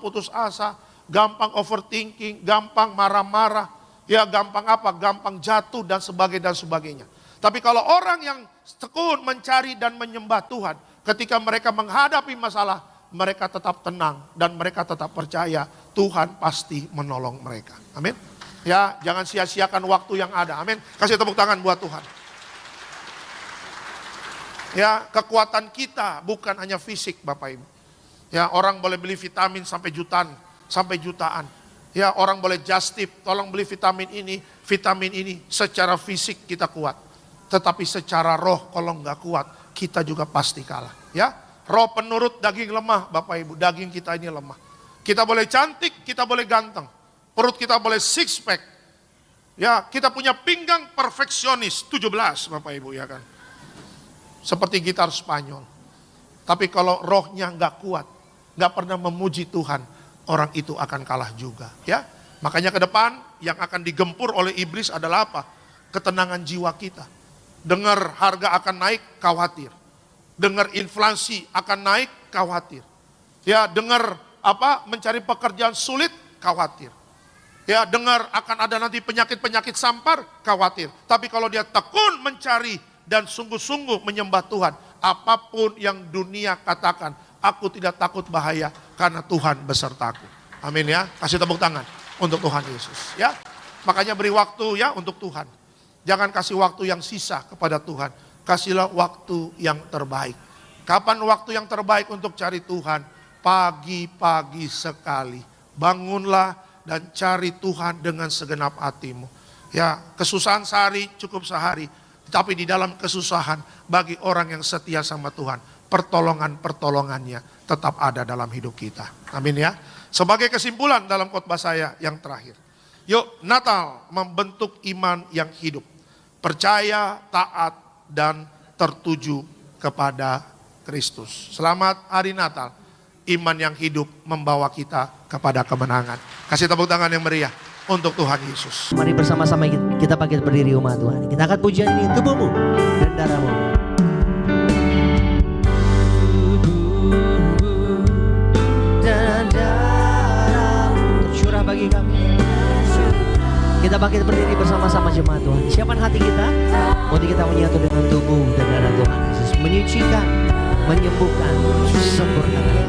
Speaker 1: overthinking, gampang marah-marah. Ya gampang apa? Gampang jatuh dan sebagainya. Tapi kalau orang yang tekun mencari dan menyembah Tuhan, ketika mereka menghadapi masalah, mereka tetap tenang dan mereka tetap percaya Tuhan pasti menolong mereka. Amin. Ya, jangan sia-siakan waktu yang ada. Amin. Kasih tepuk tangan buat Tuhan. Ya, kekuatan kita bukan hanya fisik, Bapak Ibu. Ya, orang boleh beli vitamin sampai jutaan. Ya, orang boleh just tip, tolong beli vitamin ini, secara fisik kita kuat. Tetapi secara roh kalau nggak kuat, kita juga pasti kalah. Ya, roh penurut, daging lemah, Bapak Ibu, daging kita ini lemah. Kita boleh cantik, kita boleh ganteng. Perut kita boleh six pack. Ya, kita punya pinggang perfeksionis, 17 Bapak Ibu ya kan. Seperti gitar Spanyol. Tapi kalau rohnya nggak kuat, nggak pernah memuji Tuhan, orang itu akan kalah juga. Ya, makanya ke depan yang akan digempur oleh iblis adalah apa? Ketenangan jiwa kita. Dengar harga akan naik, khawatir. Dengar inflasi akan naik, khawatir. Ya, dengar apa? Mencari pekerjaan sulit, khawatir. Ya, dengar akan ada nanti penyakit-penyakit sampar, khawatir. Tapi kalau dia tekun mencari dan sungguh-sungguh menyembah Tuhan, apapun yang dunia katakan, aku tidak takut bahaya karena Tuhan besertaku. Amin ya. Kasih tepuk tangan untuk Tuhan Yesus ya. Makanya beri waktu ya untuk Tuhan. Jangan kasih waktu yang sisa kepada Tuhan. Kasihlah waktu yang terbaik. Kapan waktu yang terbaik untuk cari Tuhan? Pagi-pagi sekali. Bangunlah dan cari Tuhan dengan segenap hatimu. Ya, kesusahan sehari cukup sehari. Tapi di dalam kesusahan bagi orang yang setia sama Tuhan, pertolongannya tetap ada dalam hidup kita. Amin ya. Sebagai kesimpulan dalam khotbah saya yang terakhir. Yuk, Natal membentuk iman yang hidup. Percaya, taat, dan tertuju kepada Kristus. Selamat hari Natal. Iman yang hidup membawa kita kepada kemenangan. Kasih tepuk tangan yang meriah untuk Tuhan Yesus.
Speaker 3: Mari bersama-sama kita bangkit berdiri umat Tuhan. Kita akan pujian ini tubuhmu dan darahmu. Tercurah bagi kami. Kita bangkit berdiri bersama-sama jemaat Tuhan. Siapkan hati kita untuk kita menyatu dengan tubuh dan darah Tuhan Yesus. Menyucikan, menyembuhkan, sempurnakan.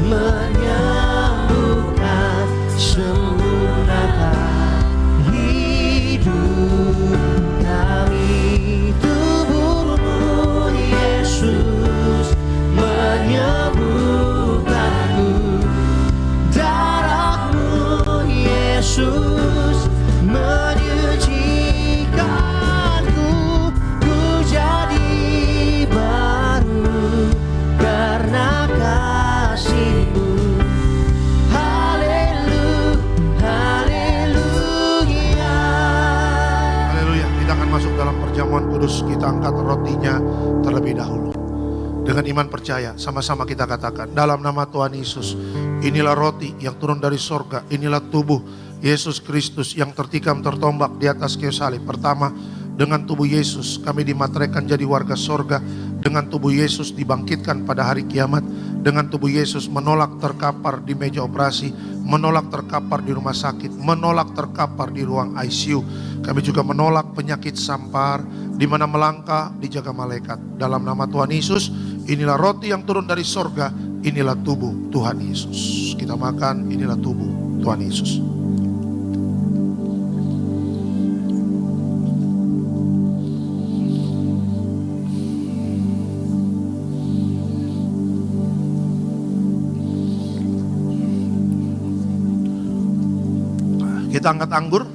Speaker 3: Menyembuhkan, sempurnakan hidup kami. Tubuhmu Yesus menyembuhkanku. Darahmu Yesus menyucikanku. Ku jadi baru karena kasih-Mu.
Speaker 1: Masuk dalam perjamuan kudus, kita angkat rotinya terlebih dahulu. Dengan iman percaya, sama-sama kita katakan, dalam nama Tuhan Yesus, inilah roti yang turun dari sorga, inilah tubuh Yesus Kristus yang tertikam tertombak di atas kayu salib. Pertama, dengan tubuh Yesus kami dimateraikan jadi warga sorga. Dengan tubuh Yesus dibangkitkan pada hari kiamat. Dengan tubuh Yesus menolak terkapar di meja operasi. menolak terkapar di rumah sakit, menolak terkapar di ruang ICU. Kami juga menolak penyakit sampar, di mana melangkah dijaga malaikat. Dalam nama Tuhan Yesus, inilah roti yang turun dari sorga, inilah tubuh Tuhan Yesus. Kita makan, inilah tubuh Tuhan Yesus. Kita angkat anggur.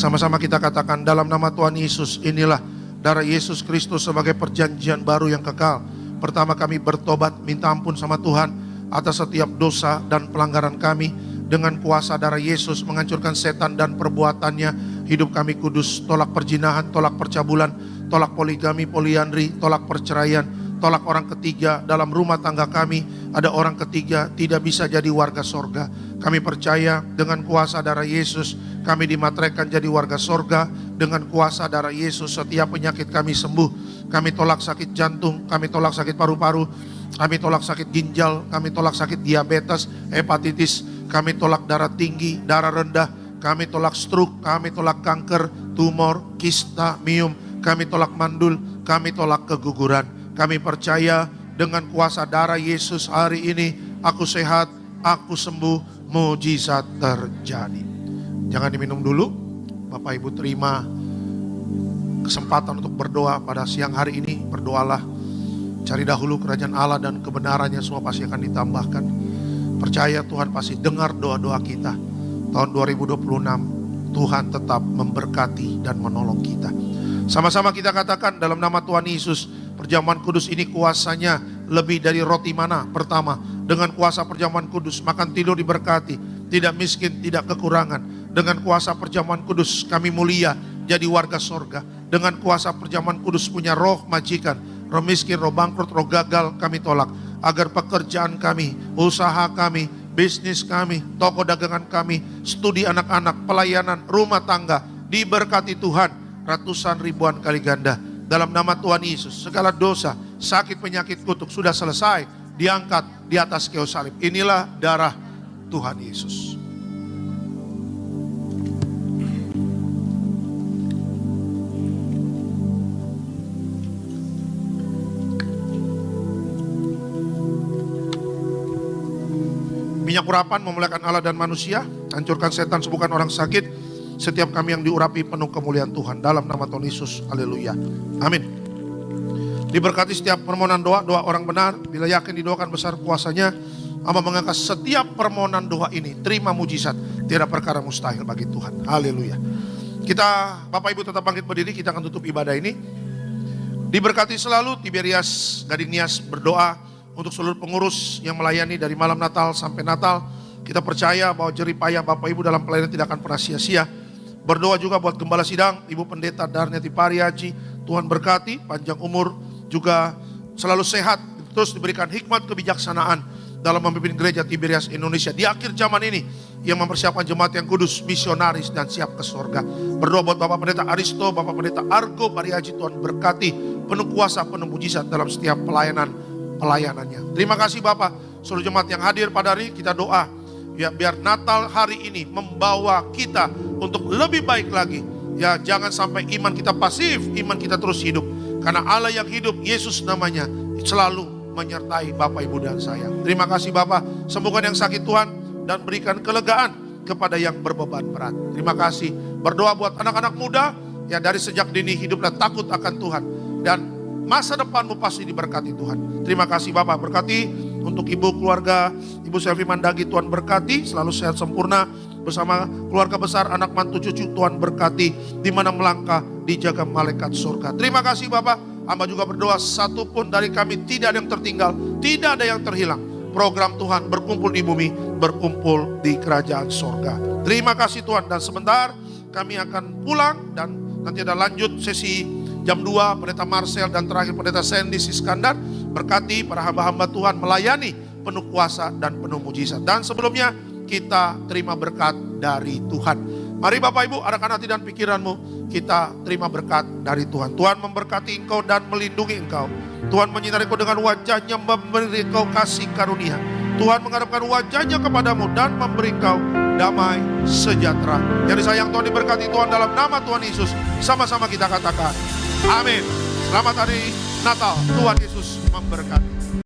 Speaker 1: Sama-sama kita katakan, dalam nama Tuhan Yesus, inilah darah Yesus Kristus sebagai perjanjian baru yang kekal. Pertama, kami bertobat, minta ampun sama Tuhan atas setiap dosa dan pelanggaran kami. Dengan kuasa darah Yesus menghancurkan setan dan perbuatannya. Hidup kami kudus, tolak perzinahan, tolak percabulan, tolak poligami, poliandri, tolak perceraian, tolak orang ketiga. Dalam rumah tangga kami ada orang ketiga, tidak bisa jadi warga sorga. Kami percaya dengan kuasa darah Yesus kami dimateraikan jadi warga sorga. Dengan kuasa darah Yesus setiap penyakit kami sembuh. Kami tolak sakit jantung, kami tolak sakit paru-paru, kami tolak sakit ginjal, kami tolak sakit diabetes, hepatitis, kami tolak darah tinggi, darah rendah, kami tolak stroke, kami tolak kanker, tumor, kista, miom, kami tolak mandul, kami tolak keguguran. Kami percaya dengan kuasa darah Yesus hari ini aku sehat, aku sembuh, mujizat terjadi. Jangan diminum dulu. Bapak Ibu terima kesempatan untuk berdoa pada siang hari ini. Berdoalah. Cari dahulu kerajaan Allah dan kebenarannya, semua pasti akan ditambahkan. Percaya Tuhan pasti dengar doa-doa kita. Tahun 2026 Tuhan tetap memberkati dan menolong kita. Sama-sama kita katakan dalam nama Tuhan Yesus, perjamuan kudus ini kuasanya lebih dari roti mana. Pertama, dengan kuasa perjamuan kudus makan tidur diberkati, tidak miskin, tidak kekurangan. Dengan kuasa perjamuan kudus kami mulia jadi warga sorga. Dengan kuasa perjamuan kudus punya roh majikan, roh miskin, roh bangkrut, roh gagal kami tolak. Agar pekerjaan kami, usaha kami, bisnis kami, toko dagangan kami, studi anak-anak, pelayanan, rumah tangga diberkati Tuhan ratusan ribuan kali ganda. Dalam nama Tuhan Yesus, segala dosa, sakit, penyakit, kutuk sudah selesai, diangkat di atas kayu salib. Inilah darah Tuhan Yesus. Minyak urapan memuliakan Allah dan manusia, hancurkan setan, sembuhkan orang sakit. Setiap kami yang diurapi penuh kemuliaan Tuhan. Dalam nama Tuhan Yesus, haleluya, amin. Diberkati setiap permohonan doa, doa orang benar. Bila yakin didoakan besar kuasanya, Amba mengangkat setiap permohonan doa ini. Terima mujizat, tidak perkara mustahil bagi Tuhan, haleluya. Kita, Bapak Ibu tetap bangkit berdiri, kita akan tutup ibadah ini. Diberkati selalu. Tiberias Gading Nias berdoa untuk seluruh pengurus yang melayani dari malam Natal sampai Natal. Kita percaya bahwa jerih payah Bapak Ibu dalam pelayanan tidak akan pernah sia-sia. Berdoa juga buat Gembala Sidang, Ibu Pendeta Darniati Pariaji. Tuhan berkati, panjang umur, juga selalu sehat, terus diberikan hikmat kebijaksanaan dalam memimpin gereja Tiberias Indonesia di akhir zaman ini, yang mempersiapkan jemaat yang kudus, misionaris dan siap ke surga. Berdoa buat Bapak Pendeta Aristo, Bapak Pendeta Argo Pariaji. Tuhan berkati, penuh kuasa, penuh mujizat dalam setiap pelayanannya. Terima kasih Bapak. Seluruh jemaat yang hadir pada hari ini, kita doa ya, biar Natal hari ini membawa kita untuk lebih baik lagi. Ya, jangan sampai iman kita pasif, iman kita terus hidup. Karena Allah yang hidup, Yesus namanya, selalu menyertai Bapak, Ibu dan saya. Terima kasih Bapak, sembuhkan yang sakit Tuhan dan berikan kelegaan kepada yang berbeban berat. Terima kasih. Berdoa buat anak-anak muda, ya dari sejak dini hiduplah takut akan Tuhan. Dan masa depanmu pasti diberkati Tuhan. Terima kasih Bapak, berkati untuk ibu keluarga, Ibu Selvi Mandagi, Tuhan berkati, selalu sehat sempurna bersama keluarga besar, anak mantu cucu. Tuhan berkati, di mana melangkah dijaga malaikat surga. Terima kasih Bapak. Hamba juga berdoa, satu pun dari kami tidak ada yang tertinggal, tidak ada yang terhilang. Program Tuhan berkumpul di bumi, berkumpul di kerajaan surga. Terima kasih Tuhan. Dan sebentar kami akan pulang dan nanti ada lanjut sesi jam 2, Pendeta Marcel dan terakhir Pendeta Sandy Siskandar. Berkati para hamba-hamba Tuhan melayani penuh kuasa dan penuh mujizat. Dan sebelumnya kita terima berkat dari Tuhan. Mari Bapak Ibu, arahkan hati dan pikiranmu, kita terima berkat dari Tuhan. Tuhan memberkati engkau dan melindungi engkau. Tuhan menyinari engkau dengan wajahnya, memberi engkau kasih karunia. Tuhan menghadapkan wajahnya kepadamu dan memberi kau damai sejahtera. Yang disayang Tuhan, diberkati Tuhan dalam nama Tuhan Yesus. Sama-sama kita katakan, amin. Selamat hari Natal, Tuhan Yesus memberkati.